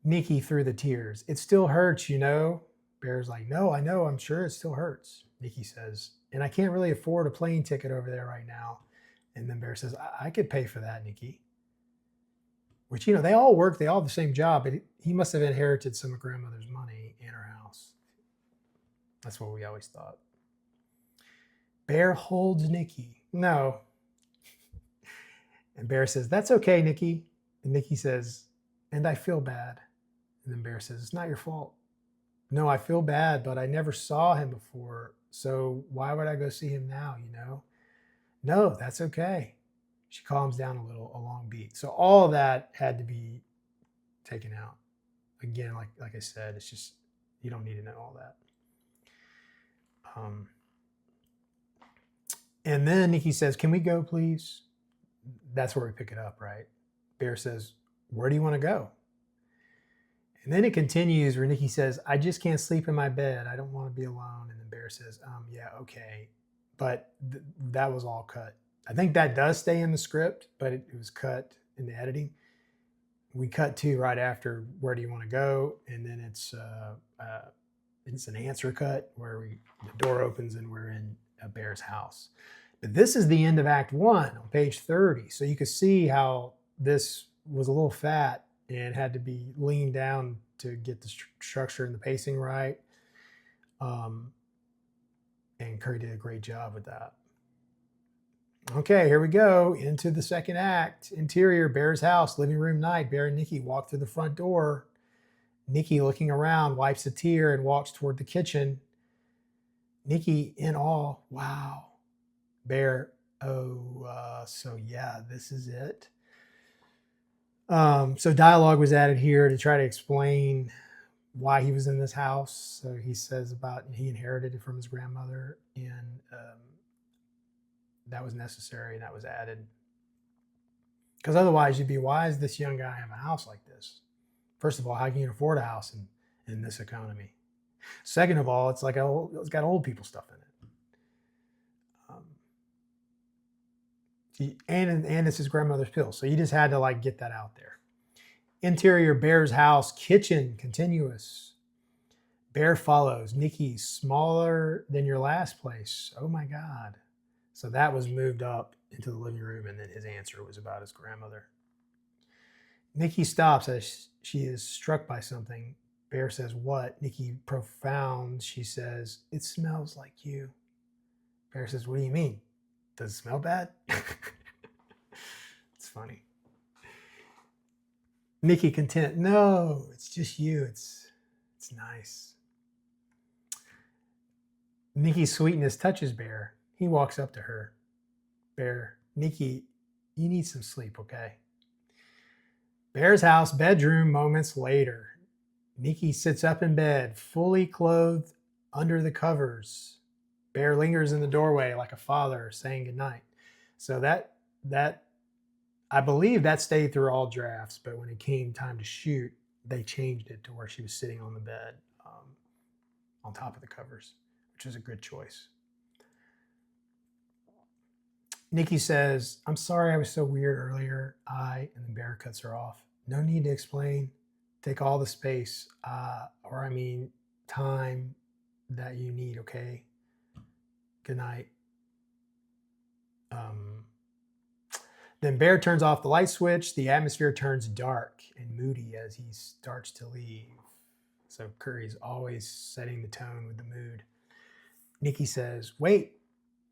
Nikki through the tears. It still hurts, you know? Bear's like, no, I know, I'm sure it still hurts. Nikki says, and I can't really afford a plane ticket over there right now. And then Bear says, I could pay for that, Nikki. Which, you know, they all work, they all have the same job, but he must have inherited some of grandmother's money in her house. That's what we always thought. Bear holds Nikki. No. And Bear says, that's okay, Nikki. And Nikki says, and I feel bad. And then Bear says, it's not your fault. No, I feel bad, but I never saw him before. So why would I go see him now, you know? No, that's okay. She calms down a little, a long beat. So all of that had to be taken out. Again, like I said, it's just, you don't need to know all that. And then Nikki says, "Can we go, please?" That's where we pick it up, right? Bear says, "Where do you want to go?" And then it continues where Nikki says, "I just can't sleep in my bed. I don't want to be alone." And then Bear says, yeah, okay. But that was all cut. I think that does stay in the script, but it was cut in the editing. We cut to right after, "Where do you want to go?" And then it's an answer cut where the door opens and we're in a Bear's house. But this is the end of Act 1 on page 30. So you can see how this was a little fat and had to be leaned down to get the structure and the pacing right. And Curry did a great job with that. Okay, here we go into the second act. Interior, Bear's house, living room night. Bear and Nikki walk through the front door. Nikki, looking around, wipes a tear and walks toward the kitchen. Nikki, in awe, "Wow." Bear, "Oh, so yeah, this is it." So dialogue was added here to try to explain why he was in this house. So he says about he inherited it from his grandmother, and that was necessary, and that was added. Because otherwise you'd be, why does this young guy have a house like this? First of all, how can you afford a house in this economy? Second of all, it's got old people stuff in it. And it's his grandmother's pills. So you just had to get that out there. Interior, Bear's house, kitchen, continuous. Bear follows. Nikki, smaller than your last place. Oh my God. So that was moved up into the living room, and then his answer was about his grandmother. Nikki stops as she is struck by something. Bear says, "What?" Nikki, profound. She says, "It smells like you." Bear says, "What do you mean? Does it smell bad?" It's funny. Nikki, content. "No, it's just you. It's nice." Nikki's sweetness touches Bear. He walks up to her. Bear, "Nikki, you need some sleep, okay?" Bear's house, bedroom, moments later. Nikki sits up in bed, fully clothed under the covers. Bear lingers in the doorway like a father saying goodnight. So that I believe that stayed through all drafts, but when it came time to shoot, they changed it to where she was sitting on the bed on top of the covers, which is a good choice. Nikki says, "I'm sorry I was so weird earlier. And then Bear cuts her off. "No need to explain. Take all the space, time that you need, okay? Good night." Then Bear turns off the light switch. The atmosphere turns dark and moody as he starts to leave. So Curry's always setting the tone with the mood. Nikki says, "Wait."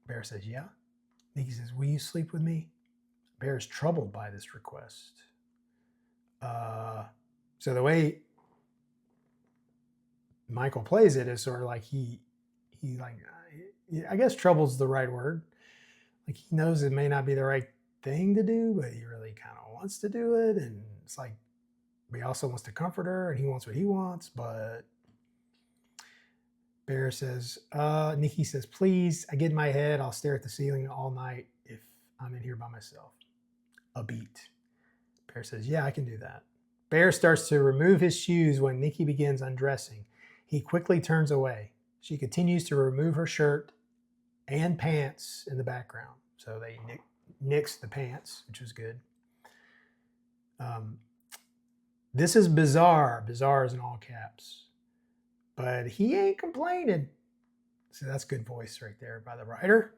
Bear says, "Yeah." Nikki says, "Will you sleep with me?" Bear is troubled by this request. So the way Michael plays it is sort of like I guess troubled's the right word. Like he knows it may not be the right thing to do, but he really kind of wants to do it. And it's like, he also wants to comfort her and he wants what he wants. But Bear says, Nikki says, "Please, I get in my head. I'll stare at the ceiling all night if I'm in here by myself." A beat. Bear says, "Yeah, I can do that." Bear starts to remove his shoes when Nikki begins undressing. He quickly turns away. She continues to remove her shirt and pants in the background. So they nixed the pants, which was good. This is bizarre. Bizarre is in all caps. But he ain't complaining. So that's good voice right there by the writer.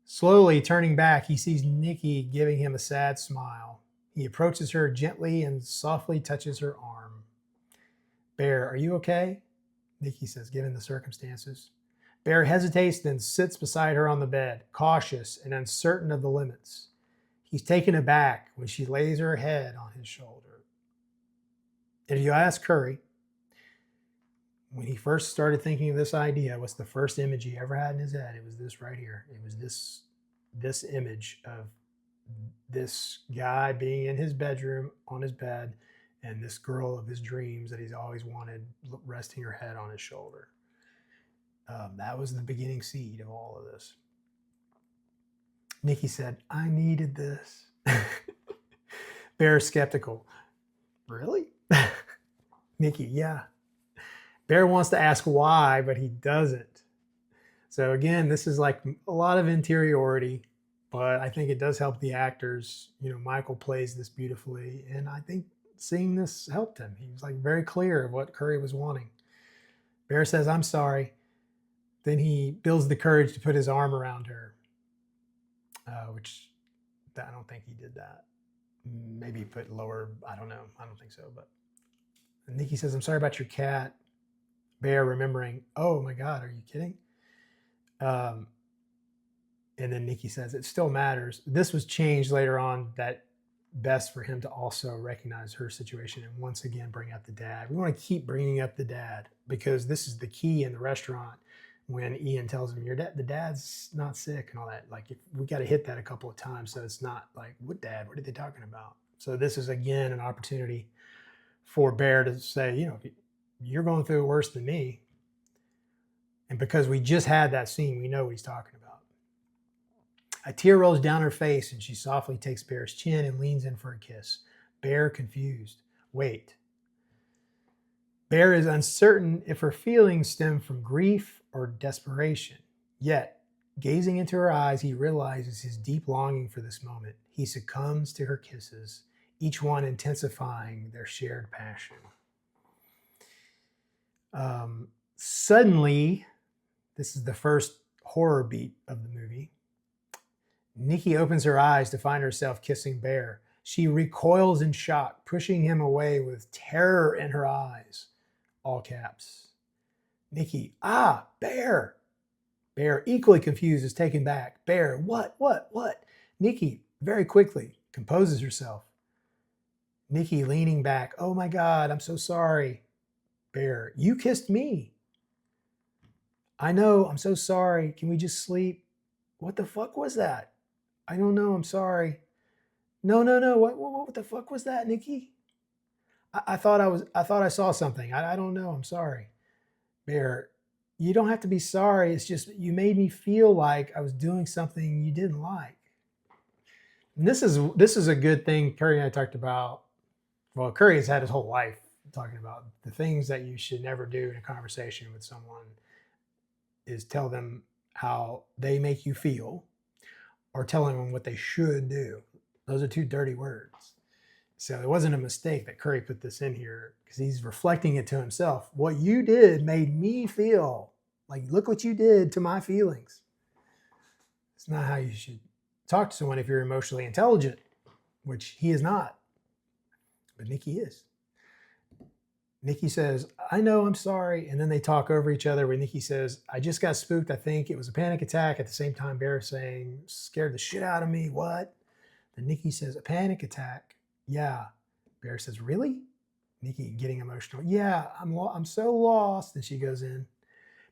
Slowly turning back, he sees Nikki giving him a sad smile. He approaches her gently and softly touches her arm. "Bear, are you okay?" Nikki says, "Given the circumstances." Bear hesitates, then sits beside her on the bed, cautious and uncertain of the limits. He's taken aback when she lays her head on his shoulder. And if you ask Curry, when he first started thinking of this idea, what's the first image he ever had in his head? It was this right here. It was this image of this guy being in his bedroom on his bed and this girl of his dreams that he's always wanted resting her head on his shoulder. That was the beginning seed of all of this. Nikki said, I needed this. Bear skeptical. Really? Nikki, yeah. Bear wants to ask why, but he doesn't. So again, this is like a lot of interiority, but I think it does help the actors. You know, Michael plays this beautifully, and I think seeing this helped him. He was like very clear of what Curry was wanting. Bear says, I'm sorry. Then he builds the courage to put his arm around her, which I don't think he did that. Maybe he put lower, I don't know. I don't think so. But Nikki says, I'm sorry about your cat. Bear remembering, oh my God, are you kidding? And then Nikki says, it still matters. This was changed later on, that best for him to also recognize her situation and once again bring up the dad. We want to keep bringing up the dad because this is the key in the restaurant when Ian tells him, the dad's not sick and all that. Like, we got to hit that a couple of times so it's not like, what dad? What are they talking about? So this is, again, an opportunity for Bear to say, you know, you're going through it worse than me. And because we just had that scene, we know what he's talking about. A tear rolls down her face and she softly takes Bear's chin and leans in for a kiss. Bear confused. Wait. Bear is uncertain if her feelings stem from grief or desperation. Yet, gazing into her eyes, he realizes his deep longing for this moment. He succumbs to her kisses, each one intensifying their shared passion. Suddenly, this is the first horror beat of the movie. Nikki opens her eyes to find herself kissing Bear. She recoils in shock, pushing him away with terror in her eyes. All caps. Nikki, Bear. Bear, equally confused, is taken back. Bear, what? Nikki, very quickly, composes herself. Nikki leaning back. Oh my God, I'm so sorry. Bear, you kissed me. I know, I'm so sorry. Can we just sleep? What the fuck was that? I don't know, I'm sorry. No. What the fuck was that, Nikki? I thought I saw something. I don't know. I'm sorry. Bear, you don't have to be sorry. It's just you made me feel like I was doing something you didn't like. And this is a good thing Curry and I talked about. Well, Curry has had his whole life talking about the things that you should never do in a conversation with someone is tell them how they make you feel or telling them what they should do. Those are two dirty words. So it wasn't a mistake that Curry put this in here because he's reflecting it to himself. What you did made me feel like, look what you did to my feelings. It's not how you should talk to someone if you're emotionally intelligent, which he is not. But Nikki is. Nikki says, I know, I'm sorry. And then they talk over each other where Nikki says, I just got spooked. I think it was a panic attack. At the same time, Bear saying, scared the shit out of me. What? Then Nikki says, a panic attack. Yeah. Bear says, really? Nikki getting emotional. Yeah, I'm so lost. And she goes in.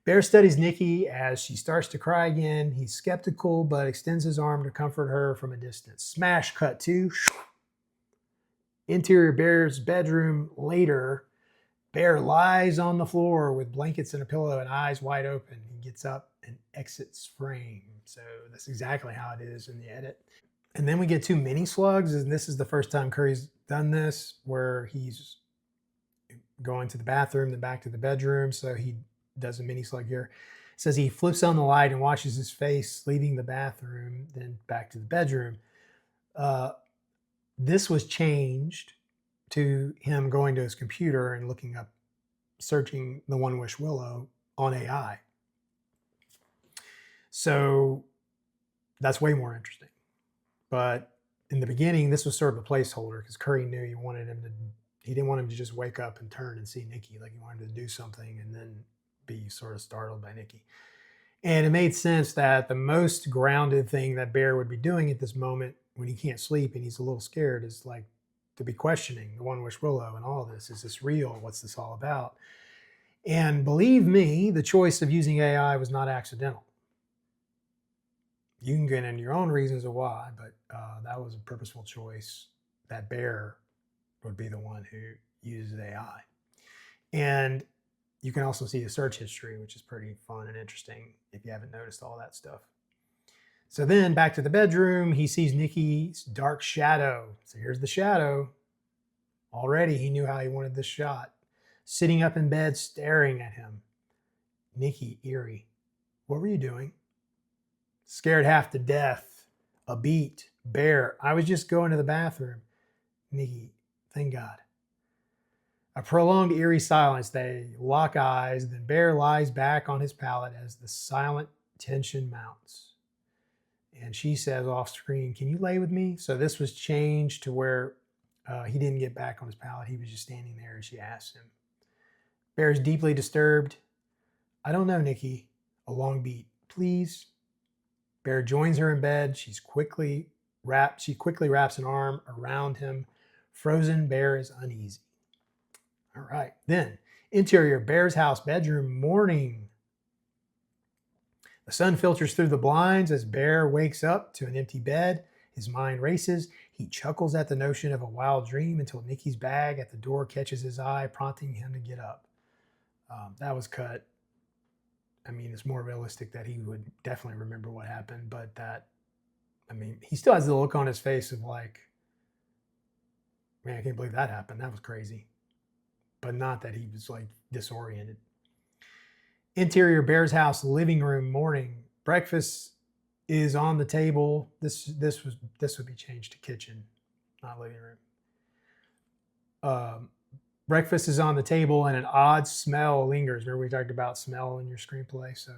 Bear studies Nikki as she starts to cry again. He's skeptical, but extends his arm to comfort her from a distance. Smash cut to interior Bear's bedroom later. Bear lies on the floor with blankets and a pillow and eyes wide open. He gets up and exits frame. So that's exactly how it is in the edit. And then we get two mini slugs, and this is the first time Curry's done this, where he's going to the bathroom, then back to the bedroom. So he does a mini slug here. It says he flips on the light and washes his face, leaving the bathroom, then back to the bedroom. This was changed to him going to his computer and looking up, searching the One Wish Willow on AI. So that's way more interesting. But in the beginning, this was sort of a placeholder because Curry knew he didn't want him to just wake up and turn and see Nikki. Like, he wanted to do something and then be sort of startled by Nikki. And it made sense that the most grounded thing that Bear would be doing at this moment when he can't sleep and he's a little scared is like to be questioning the One Wish Willow and all of this. Is this real? What's this all about? And believe me, the choice of using AI was not accidental. You can get into your own reasons of why, but that was a purposeful choice that Bear would be the one who uses AI. And you can also see the search history, which is pretty fun and interesting if you haven't noticed all that stuff. So then back to the bedroom, he sees Nikki's dark shadow. So here's the shadow. Already he knew how he wanted this shot. Sitting up in bed, staring at him. Nikki, eerie. What were you doing? Scared half to death. A beat. Bear. I was just going to the bathroom. Nikki, thank God. A prolonged eerie silence. They lock eyes. Then Bear lies back on his pallet as the silent tension mounts. And she says off screen, can you lay with me? So this was changed to where he didn't get back on his pallet. He was just standing there and she asked him. Bear's deeply disturbed. I don't know, Nikki. A long beat. Please. Bear joins her in bed. She quickly wraps an arm around him. Frozen, Bear is uneasy. All right. Then, interior, Bear's house, bedroom, morning. The sun filters through the blinds as Bear wakes up to an empty bed. His mind races. He chuckles at the notion of a wild dream until Nikki's bag at the door catches his eye, prompting him to get up. That was cut. I mean, it's more realistic that he would definitely remember what happened, but he still has the look on his face of like, man, I can't believe that happened. That was crazy. But not that he was like disoriented. Interior, Bear's house, living room, morning. Breakfast is on the table. This would be changed to kitchen, not living room. Breakfast is on the table and an odd smell lingers. Remember we talked about smell in your screenplay? So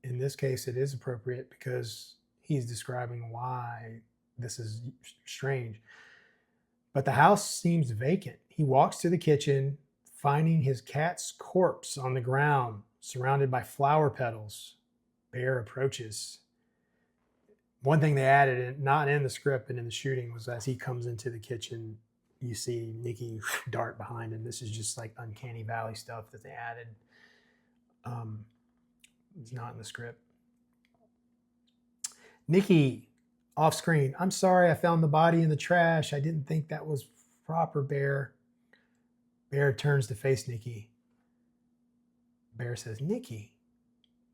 in this case, it is appropriate because he's describing why this is strange. But the house seems vacant. He walks to the kitchen, finding his cat's corpse on the ground, surrounded by flower petals. Bear approaches. One thing they added, not in the script and in the shooting, was as he comes into the kitchen, you see Nikki dart behind him. This is just like uncanny valley stuff that they added. It's not in the script. Nikki, off screen. I'm sorry, I found the body in the trash. I didn't think that was proper, Bear. Bear turns to face Nikki. Bear says, Nikki.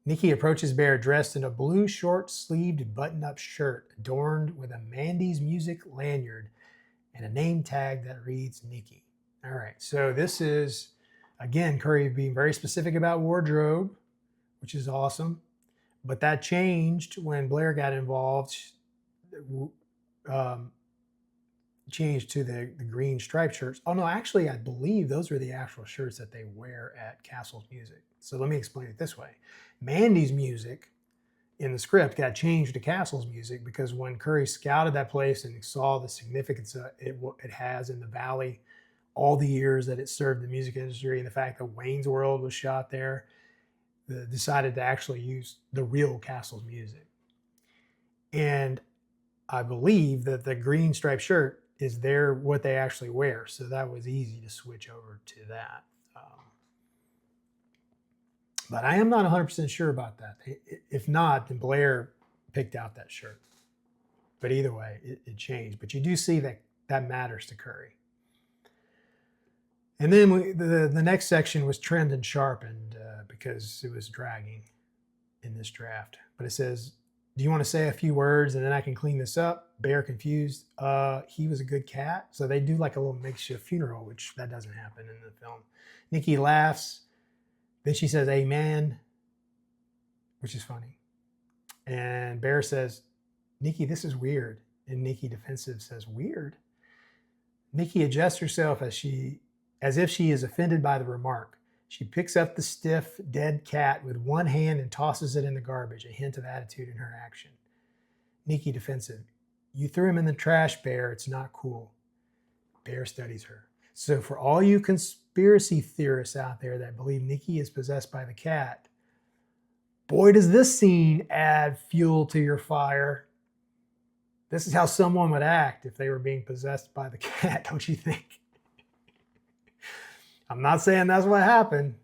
Nikki approaches Bear dressed in a blue short-sleeved button-up shirt adorned with a Mandy's Music lanyard and a name tag that reads Nikki. All right, so this is, again, Curry being very specific about wardrobe, which is awesome. But that changed when Blair got involved, changed to the green striped shirts. Oh, no, actually, I believe those are the actual shirts that they wear at Castle's Music. So let me explain it this way. Mandy's Music in the script got changed to Castle's Music because when Curry scouted that place and saw the significance it has in the Valley, all the years that it served the music industry, and the fact that Wayne's World was shot there, decided to actually use the real Castle's Music. And I believe that the green striped shirt is what they actually wear. So that was easy to switch over to that. But I am not 100% sure about that. If not, then Blair picked out that shirt. But either way, it changed. But you do see that matters to Curry. And then the next section was trimmed and sharpened because it was dragging in this draft. But it says, do you want to say a few words and then I can clean this up? Bear confused. He was a good cat. So they do like a little makeshift funeral, which that doesn't happen in the film. Nikki laughs. Then she says, amen, which is funny. And Bear says, Nikki, this is weird. And Nikki, defensive, says, weird? Nikki adjusts herself as if she is offended by the remark. She picks up the stiff, dead cat with one hand and tosses it in the garbage, a hint of attitude in her action. Nikki, defensive, you threw him in the trash, Bear. It's not cool. Bear studies her. So for all you conspiracy theorists out there that believe Nikki is possessed by the cat, boy, does this scene add fuel to your fire. This is how someone would act if they were being possessed by the cat, don't you think? I'm not saying that's what happened.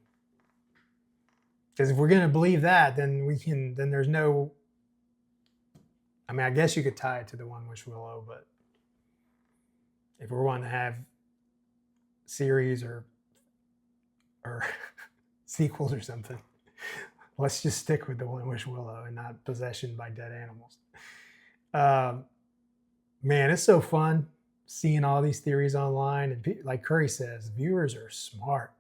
Because if we're going to believe that, then there's no, I guess you could tie it to the One Wish Willow, but if we're wanting to have series or sequels or something, let's just stick with the One Wish Willow and not possession by dead animals. Um, man, it's so fun seeing all these theories online. And like Curry says, viewers are smart.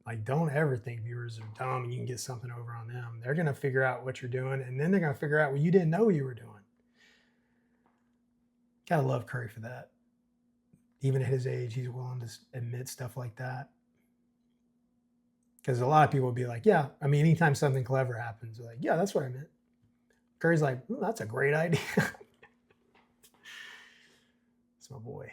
Like, don't ever think viewers are dumb and you can get something over on them. They're going to figure out what you're doing, and then they're going to figure out what you didn't know you were doing. Gotta love Curry for that. Even at his age, he's willing to admit stuff like that. Because a lot of people will be like, yeah, I mean, anytime something clever happens, they're like, yeah, that's what I meant. Curry's like, that's a great idea. It's my boy.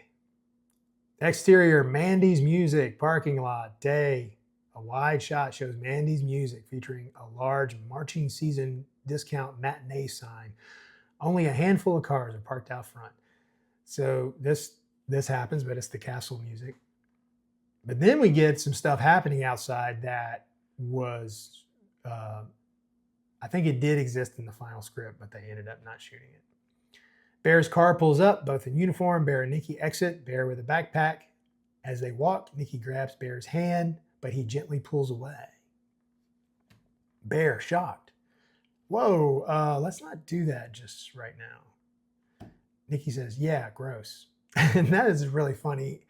Exterior, Mandy's Music, parking lot, day. A wide shot shows Mandy's Music featuring a large marching season discount matinee sign. Only a handful of cars are parked out front. So this happens, but it's the castle music. But then we get some stuff happening outside that was, I think it did exist in the final script, but they ended up not shooting it. Bear's car pulls up, both in uniform. Bear and Nikki exit, Bear with a backpack. As they walk, Nikki grabs Bear's hand, but he gently pulls away. Bear, shocked. Whoa, let's not do that just right now. Nikki says, yeah, gross. And that is really funny.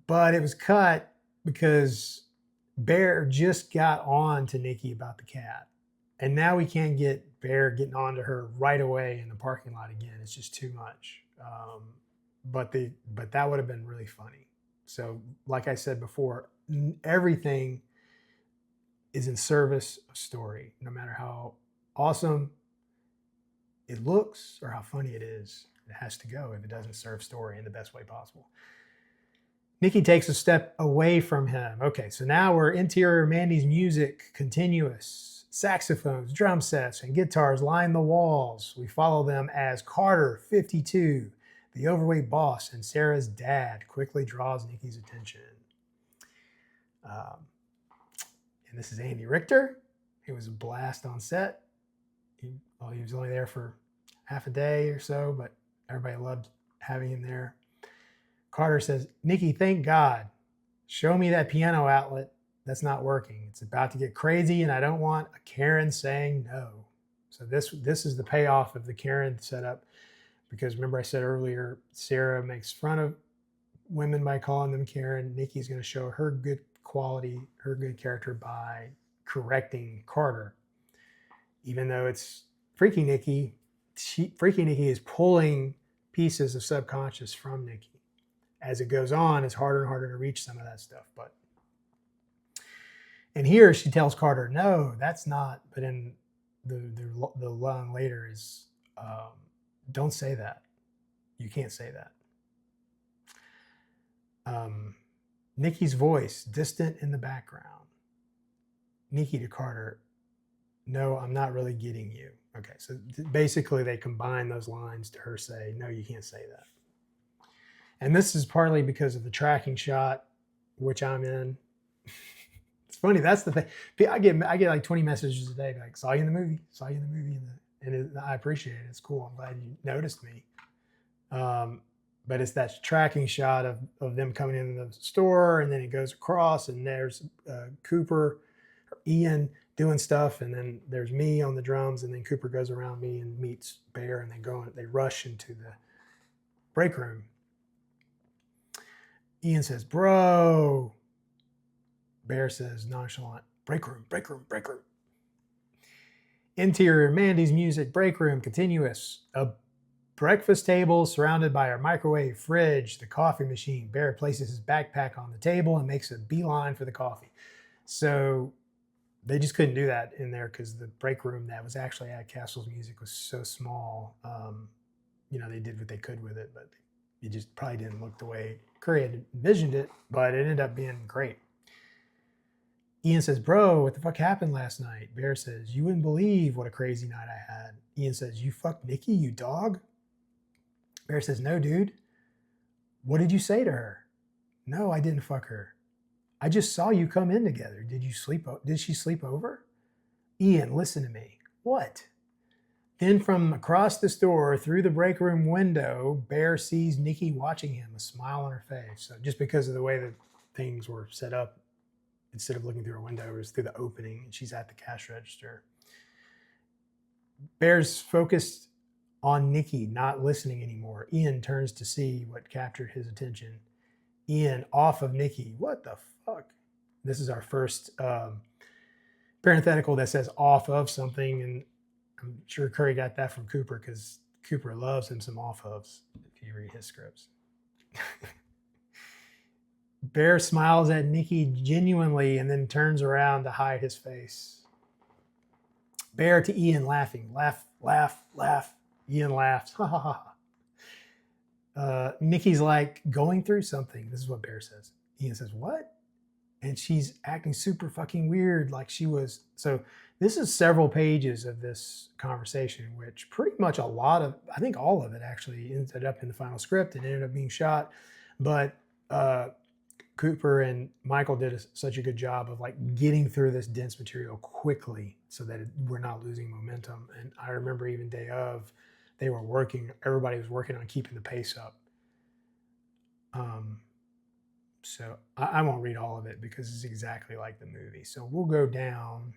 But it was cut because Bear just got on to Nikki about the cat. And now we can't get Bear getting on to her right away in the parking lot again. It's just too much. But that would have been really funny. So like I said before, everything is in service of story, no matter how awesome it looks or how funny it is. It has to go if it doesn't serve story in the best way possible. Nikki takes a step away from him. Okay, so now we're interior Mandy's Music, continuous. Saxophones, drum sets, and guitars line the walls. We follow them as Carter, 52, the overweight boss, and Sarah's dad quickly draws Nikki's attention. And this is Andy Richter. He was a blast on set. He was only there for half a day or so, but everybody loved having him there. Carter says, Nikki, thank God. Show me that piano outlet. That's not working. It's about to get crazy, and I don't want a Karen saying no. So this is the payoff of the Karen setup, because remember I said earlier, Sarah makes fun of women by calling them Karen. Nikki's going to show her good quality, her good character by correcting Carter. Even though it's Freaky Nikki, Freaky Nikki is pulling pieces of subconscious from Nikki. As it goes on, it's harder and harder to reach some of that stuff. And here she tells Carter, no, that's not. But in the line later is, don't say that. You can't say that. Nikki's voice, distant in the background. Nikki to Carter, no, I'm not really getting you. Okay, so basically they combine those lines to her say, no, you can't say that. And this is partly because of the tracking shot, which I'm in. It's funny. That's the thing. I get like 20 messages a day, like, saw you in the movie, and I appreciate it. It's cool. I'm glad you noticed me. But it's that tracking shot of them coming into the store, and then it goes across, and there's Cooper, or Ian doing stuff, and then there's me on the drums, and then Cooper goes around me and meets Bear, and they rush into the break room. Ian says, bro. Bear says, nonchalant, break room, break room, break room. Interior, Mandy's Music, break room, continuous. A breakfast table surrounded by a microwave, fridge, the coffee machine. Bear places his backpack on the table and makes a beeline for the coffee. So they just couldn't do that in there because the break room that was actually at Castle's Music was so small. They did what they could with it, but it just probably didn't look the way Curry had envisioned it, but it ended up being great. Ian says, bro, what the fuck happened last night? Bear says, you wouldn't believe what a crazy night I had. Ian says, you fucked Nikki, you dog? Bear says, no, dude. What did you say to her? No, I didn't fuck her. I just saw you come in together. Did she sleep over? Ian, listen to me. What? Then from across the store, through the break room window, Bear sees Nikki watching him, a smile on her face. So just because of the way that things were set up, instead of looking through her window, it was through the opening, and she's at the cash register. Bear's focused on Nikki not listening anymore. Ian turns to see what captured his attention. Ian off of Nikki. What the fuck? This is our first parenthetical that says off of something, and I'm sure Curry got that from Cooper because Cooper loves him some off ofs if you read his scripts. Bear smiles at Nikki genuinely and then turns around to hide his face. Bear to Ian laughing. Laugh, laugh, laugh. Ian laughs. Ha ha ha. Nikki's like going through something. This is what Bear says. Ian says, what? And she's acting super fucking weird like she was. So this is several pages of this conversation, which pretty much a lot of, I think all of it actually ended up in the final script and ended up being shot. But Cooper and Michael did such a good job of like getting through this dense material quickly so that we're not losing momentum. And I remember even day of, everybody was working on keeping the pace up. So I won't read all of it because it's exactly like the movie. So we'll go down.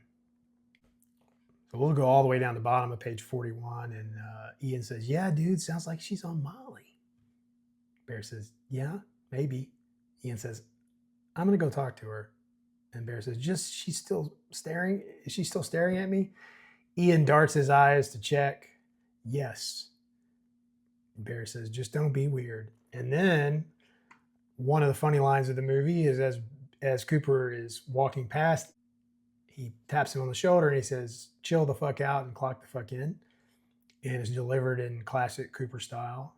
So we'll go all the way down the bottom of page 41. And Ian says, yeah, dude, sounds like she's on Molly. Bear says, yeah, maybe. Ian says, I'm going to go talk to her. And Bear says, she's still staring. Is she still staring at me? Ian darts his eyes to check. Yes. Bear says, just don't be weird. And then one of the funny lines of the movie is as Cooper is walking past, he taps him on the shoulder and he says, chill the fuck out and clock the fuck in. And it's delivered in classic Cooper style.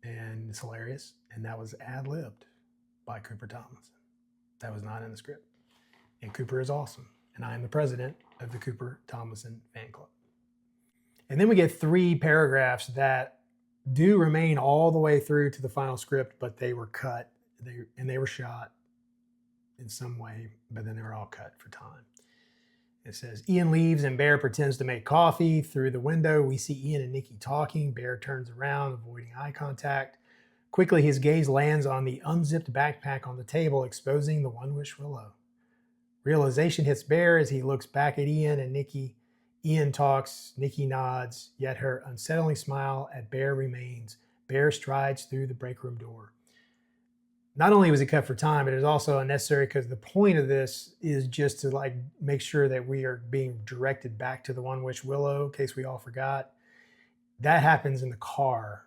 And it's hilarious. And that was ad-libbed by Cooper Tomlinson. That was not in the script. And Cooper is awesome. And I am the president of the Cooper Tomlinson fan club. And then we get 3 paragraphs that do remain all the way through to the final script, but they were cut. They were shot in some way, but then they were all cut for time. It says, Ian leaves and Bear pretends to make coffee. Through the window, we see Ian and Nikki talking. Bear turns around, avoiding eye contact. Quickly, his gaze lands on the unzipped backpack on the table, exposing the One Wish Willow. Realization hits Bear as he looks back at Ian and Nikki. Ian talks, Nikki nods, yet her unsettling smile at Bear remains. Bear strides through the break room door. Not only was it cut for time, but it was also unnecessary because the point of this is just to like make sure that we are being directed back to the One Wish Willow, in case we all forgot. That happens in the car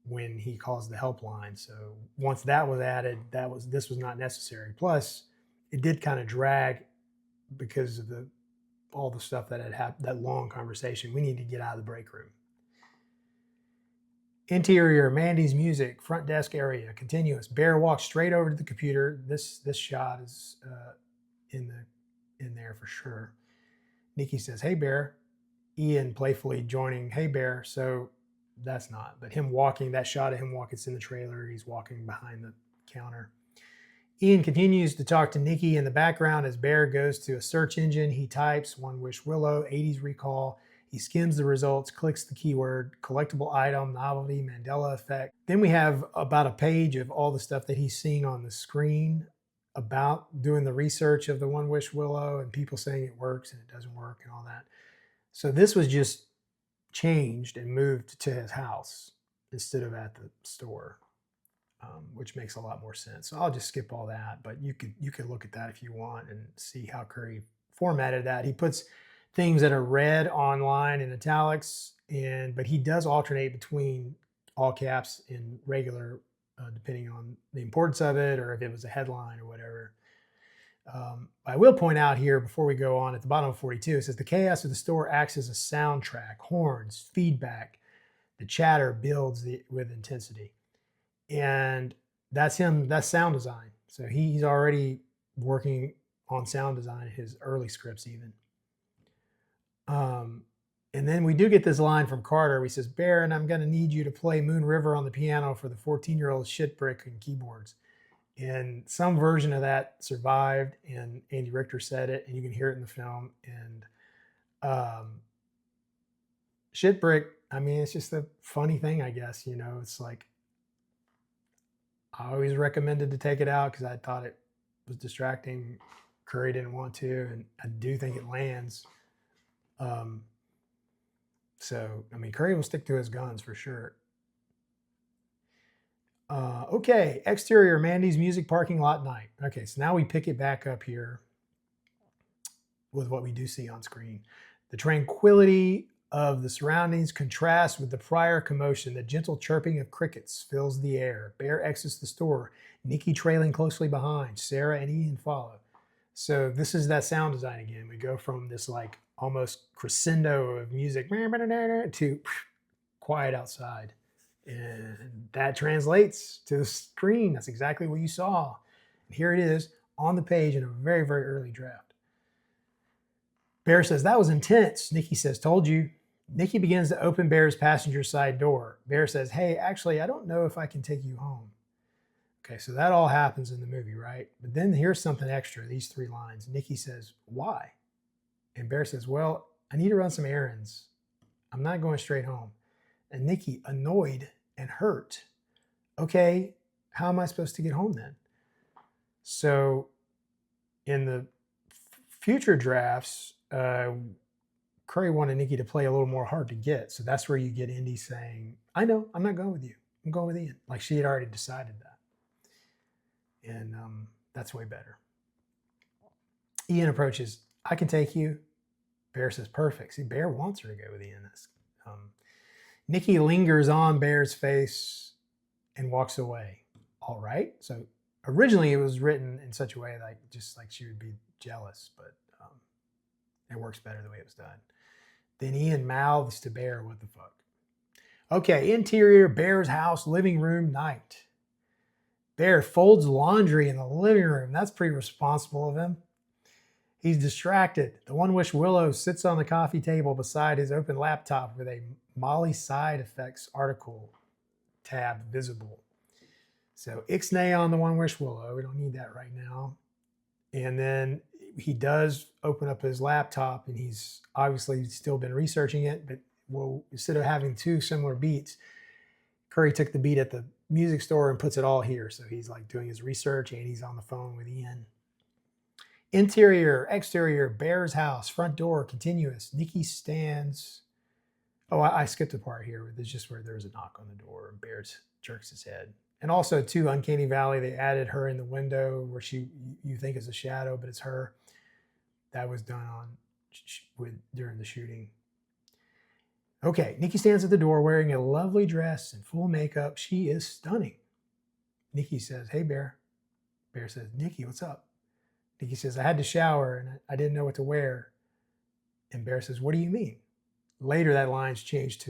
when he calls the helpline. So once that was added, this was not necessary. Plus, it did kind of drag because of all the stuff that had happened, that long conversation. We need to get out of the break room. Interior, Mandy's music, front desk area, continuous. Bear walks straight over to the computer. This shot is in there for sure. Nikki says, hey, Bear. Ian playfully joining, hey, Bear. So that's not. But that shot of him walking, it's in the trailer. He's walking behind the counter. Ian continues to talk to Nikki in the background as Bear goes to a search engine. He types One Wish Willow, 80s recall. He skims the results, clicks the keyword, collectible item, novelty, Mandela effect. Then we have about a page of all the stuff that he's seeing on the screen about doing the research of the One Wish Willow and people saying it works and it doesn't work and all that. So this was just changed and moved to his house instead of at the store, which makes a lot more sense. So I'll just skip all that, but you could look at that if you want and see how Curry formatted that. He puts things that are red online in italics, but he does alternate between all caps and regular, depending on the importance of it or if it was a headline or whatever. I will point out here before we go on at the bottom of 42, it says the chaos of the store acts as a soundtrack, horns, feedback. The chatter builds with intensity. And that's him, that's sound design. So he's already working on sound design in his early scripts even. And then we do get this line from Carter. He says, Bear, and I'm going to need you to play Moon River on the piano for the 14-year-old shit brick and keyboards. And some version of that survived, and Andy Richter said it, and you can hear it in the film. And shit brick, I mean, it's just a funny thing, I guess. You know, it's like, I always recommended to take it out because I thought it was distracting. Curry didn't want to, and I do think it lands. So, I mean, Curry will stick to his guns for sure. Okay, exterior Mandy's music parking lot night. Okay, so now we pick it back up here with what we do see on screen. The tranquility of the surroundings contrasts with the prior commotion. The gentle chirping of crickets fills the air. Bear exits the store, Nikki trailing closely behind. Sarah and Ian follow. So this is that sound design again. We go from this like almost crescendo of music to quiet outside. And that translates to the screen. That's exactly what you saw. And here it is on the page in a very, very early draft. Bear says, that was intense. Nikki says, told you. Nikki begins to open Bear's passenger side door. Bear says, hey, actually, I don't know if I can take you home. Okay, so that all happens in the movie, right? But then here's something extra, these 3 lines. Nikki says, why? And Bear says, well, I need to run some errands. I'm not going straight home. And Nikki, annoyed and hurt. Okay, how am I supposed to get home then? So in the future drafts, Curry wanted Nikki to play a little more hard to get. So that's where you get Indy saying, I know, I'm not going with you. I'm going with Ian. Like she had already decided that. And that's way better. Ian approaches, I can take you. Bear says, perfect. See, Bear wants her to go with Ian. Nikki lingers on Bear's face and walks away. All right. So originally it was written in such a way like just like she would be jealous, but it works better the way it was done. Then Ian mouths to Bear, what the fuck? Okay, interior Bear's house, living room night. Bear folds laundry in the living room. That's pretty responsible of him. He's distracted. The One Wish Willow sits on the coffee table beside his open laptop with a Molly side effects article tab visible. So ixnay on the One Wish Willow. We don't need that right now. And then he does open up his laptop and he's obviously still been researching it, but well, instead of having 2 similar beats, Curry took the beat at the music store and puts it all here. So he's like doing his research and he's on the phone with Ian. Interior, exterior, Bear's house, front door, continuous. Nikki stands. Oh, I skipped a part here. It's just where there's a knock on the door and Bear jerks his head. And also, too, Uncanny Valley, they added her in the window where you think is a shadow, but it's her. That was done during the shooting. Okay, Nikki stands at the door wearing a lovely dress and full makeup. She is stunning. Nikki says, hey, Bear. Bear says, Nikki, what's up? Nikki says, I had to shower and I didn't know what to wear. And Bear says, what do you mean? Later, that line's changed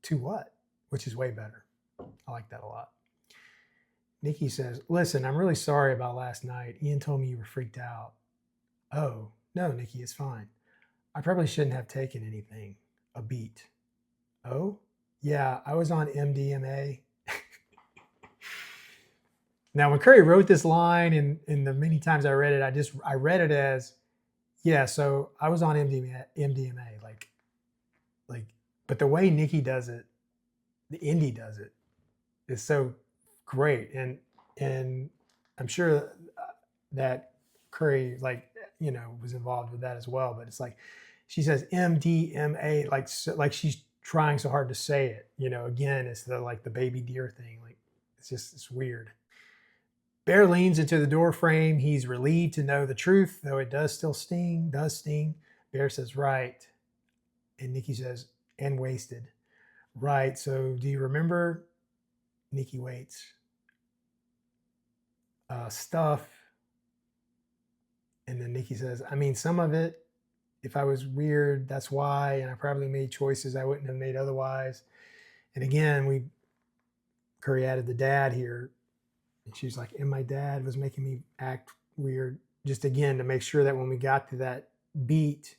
to what? Which is way better. I like that a lot. Nikki says, listen, I'm really sorry about last night. Ian told me you were freaked out. Oh, no, Nikki, it's fine. I probably shouldn't have taken anything. A beat. Oh, yeah, I was on MDMA. Now, when Curry wrote this line and the many times I read it, I read it as, yeah, so I was on MDMA, like, but the way Nikki does it, the Indy does it, is so great. And I'm sure that Curry, was involved with that as well. But it's like, she says MDMA, like she's trying so hard to say it. Again, it's the baby deer thing. Like, it's weird. Bear leans into the door frame. He's relieved to know the truth, though it does sting. Bear says, right. And Nikki says, and wasted. Right. So do you remember? Nikki waits. Stuff. And then Nikki says, I mean, some of it, if I was weird, that's why. And I probably made choices I wouldn't have made otherwise. And again, Curry added the dad here. And she's like, and my dad was making me act weird. Just again, to make sure that when we got to that beat,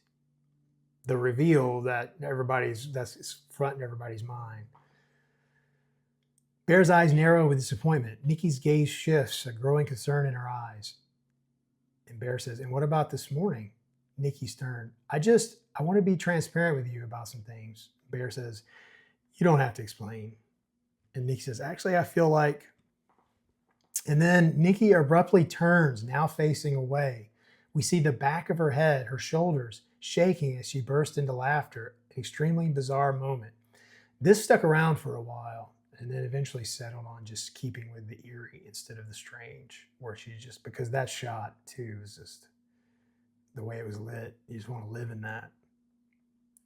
the reveal that's front in everybody's mind. Bear's eyes narrow with disappointment. Nikki's gaze shifts, a growing concern in her eyes. And Bear says, and what about this morning? Nikki stern. I want to be transparent with you about some things. Bear says, you don't have to explain. And Nikki says, actually, I feel like. And then Nikki abruptly turns, now facing away. We see the back of her head, her shoulders shaking as she bursts into laughter. an extremely bizarre moment. This stuck around for a while and then eventually settled on just keeping with the eerie instead of the strange, where she just, because that shot too was just the way it was lit. You just want to live in that.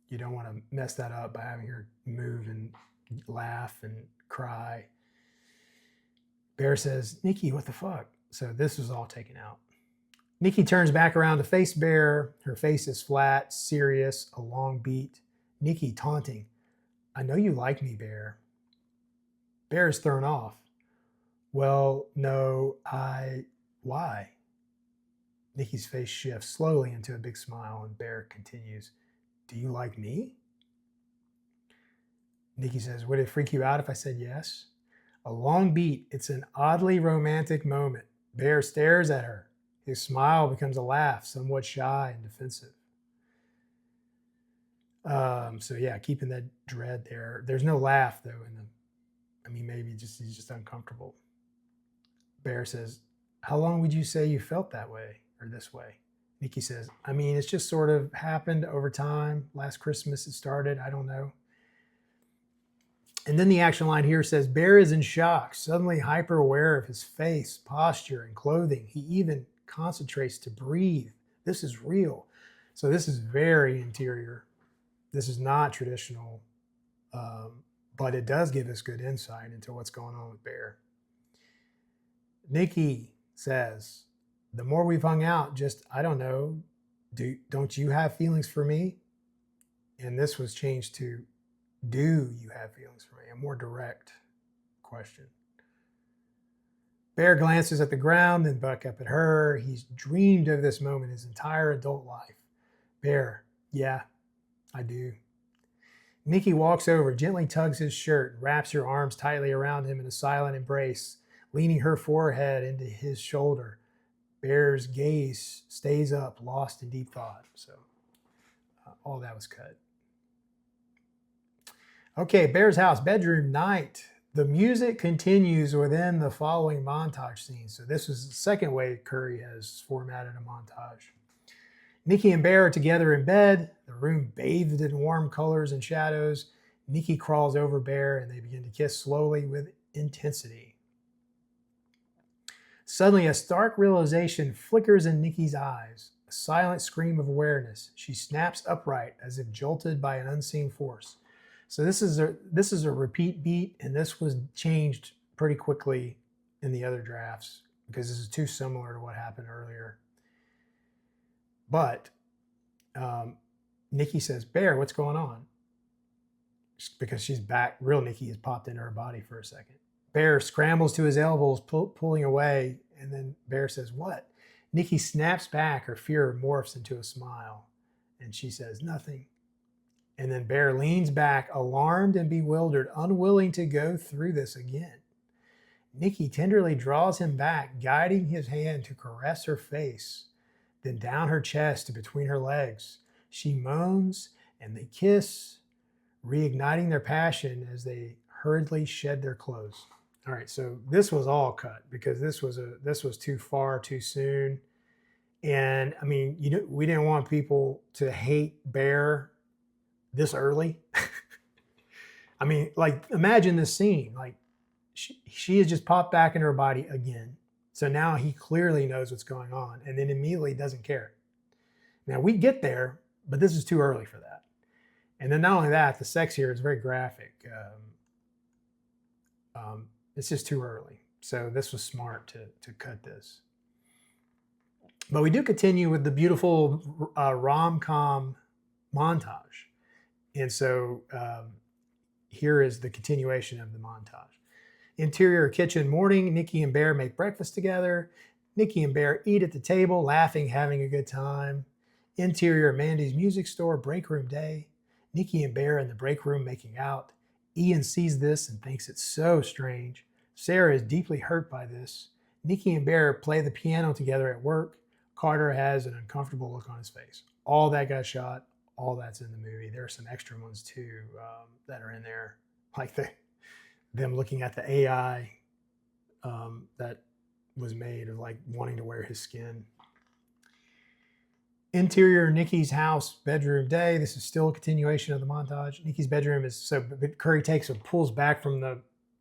You don't want to mess that up by having her move and laugh and cry. Bear says, Nikki, what the fuck? So this was all taken out. Nikki turns back around to face Bear. Her face is flat, serious, a long beat. Nikki taunting, I know you like me, Bear. Bear is thrown off. Well, no, why? Nikki's face shifts slowly into a big smile and Bear continues, do you like me? Nikki says, would it freak you out if I said yes? A long beat. It's an oddly romantic moment. Bear stares at her. His smile becomes a laugh, somewhat shy and defensive. So yeah, keeping that dread there. There's no laugh though maybe he's just uncomfortable. Bear says, how long would you say you felt that way or this way? Nikki says, it's just sort of happened over time. Last Christmas it started. I don't know. And then the action line here says, Bear is in shock, suddenly hyper aware of his face, posture, and clothing. He even concentrates to breathe. This is real. So this is very interior. This is not traditional, but it does give us good insight into what's going on with Bear. Nikki says, the more we've hung out, just, I don't know, don't you have feelings for me? And this was changed to, do you have feelings for me? A more direct question. Bear glances at the ground, then back up at her. He's dreamed of this moment his entire adult life. Bear, yeah, I do. Nikki walks over, gently tugs his shirt, and wraps her arms tightly around him in a silent embrace, leaning her forehead into his shoulder. Bear's gaze stays up, lost in deep thought. So all that was cut. Okay, Bear's house, bedroom, night. The music continues within the following montage scene. So this is the second way Curry has formatted a montage. Nikki and Bear are together in bed, the room bathed in warm colors and shadows. Nikki crawls over Bear and they begin to kiss slowly with intensity. Suddenly, a stark realization flickers in Nikki's eyes, a silent scream of awareness. She snaps upright as if jolted by an unseen force. So this is a repeat beat, and this was changed pretty quickly in the other drafts because this is too similar to what happened earlier. But Nikki says, Bear, what's going on? Because she's back. Real Nikki has popped into her body for a second. Bear scrambles to his elbows, pulling away, and then Bear says, what? Nikki snaps back. Her fear morphs into a smile, and she says, nothing. And then Bear leans back, alarmed and bewildered, unwilling to go through this again. Nikki tenderly draws him back, guiding his hand to caress her face, then down her chest to between her legs. She moans, and they kiss, reigniting their passion as they hurriedly shed their clothes. All right, so this was all cut because this was too far too soon. And we didn't want people to hate Bear this early. Imagine this scene. Like she has just popped back in her body again. So now he clearly knows what's going on and then immediately doesn't care. Now we get there, but this is too early for that. And then not only that, the sex here is very graphic. It's just too early. So this was smart to cut this. But we do continue with the beautiful rom-com montage. And so here is the continuation of the montage. Interior kitchen morning, Nikki and Bear make breakfast together. Nikki and Bear eat at the table, laughing, having a good time. Interior Mandy's music store, break room day. Nikki and Bear in the break room making out. Ian sees this and thinks it's so strange. Sarah is deeply hurt by this. Nikki and Bear play the piano together at work. Carter has an uncomfortable look on his face. All that got shot. All that's in the movie. There are some extra ones too that are in there, like them looking at the AI that was made of like wanting to wear his skin. Interior Nikki's house, bedroom day. This is still a continuation of the montage. Nikki's bedroom is so, but Curry pulls back from the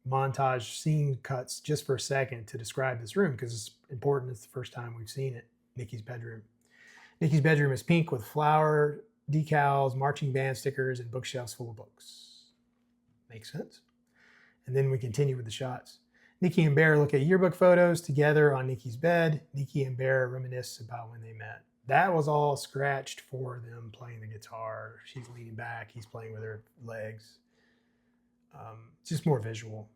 montage scene cuts just for a second to describe this room because it's important. It's the first time we've seen it. Nikki's bedroom. Nikki's bedroom is pink with flower decals, marching band stickers, and bookshelves full of books. Makes sense. And then we continue with the shots. Nikki and Bear look at yearbook photos together on Nikki's bed. Nikki and Bear reminisce about when they met. That was all scratched for them playing the guitar. She's leaning back. He's playing with her legs. Just more visual.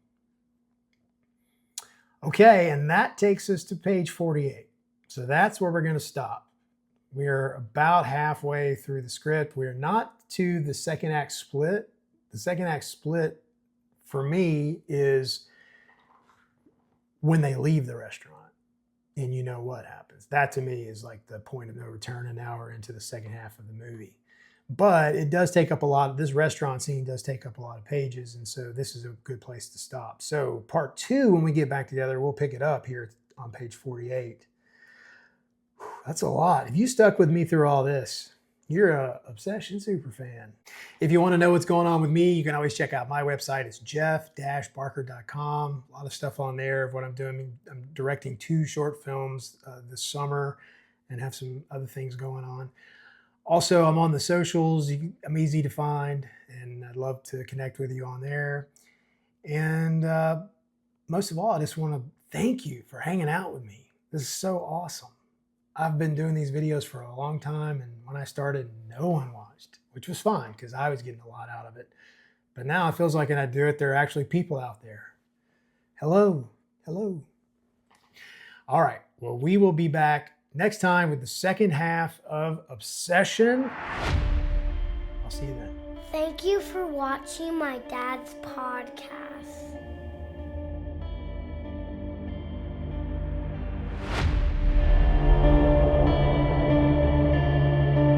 Okay, and that takes us to page 48. So that's where we're going to stop. We are about halfway through the script. We are not to the second act split. The second act split for me is when they leave the restaurant and you know what happens. That to me is like the point of no return, an hour into the second half of the movie. But it does take up a lot of, this restaurant scene does take up a lot of pages, and so this is a good place to stop. So part 2, when we get back together, we'll pick it up here on page 48. That's a lot. If you stuck with me through all this, you're a Obsession superfan. If you want to know what's going on with me, you can always check out my website. It's jeff-barker.com. A lot of stuff on there of what I'm doing. I'm directing 2 short films this summer and have some other things going on. Also, I'm on the socials. I'm easy to find, and I'd love to connect with you on there. And most of all, I just want to thank you for hanging out with me. This is so awesome. I've been doing these videos for a long time, and when I started, no one watched, which was fine because I was getting a lot out of it. But now it feels like when I do it, there are actually people out there. Hello, hello. All right, well, we will be back next time with the second half of Obsession. I'll see you then. Thank you for watching my dad's podcast.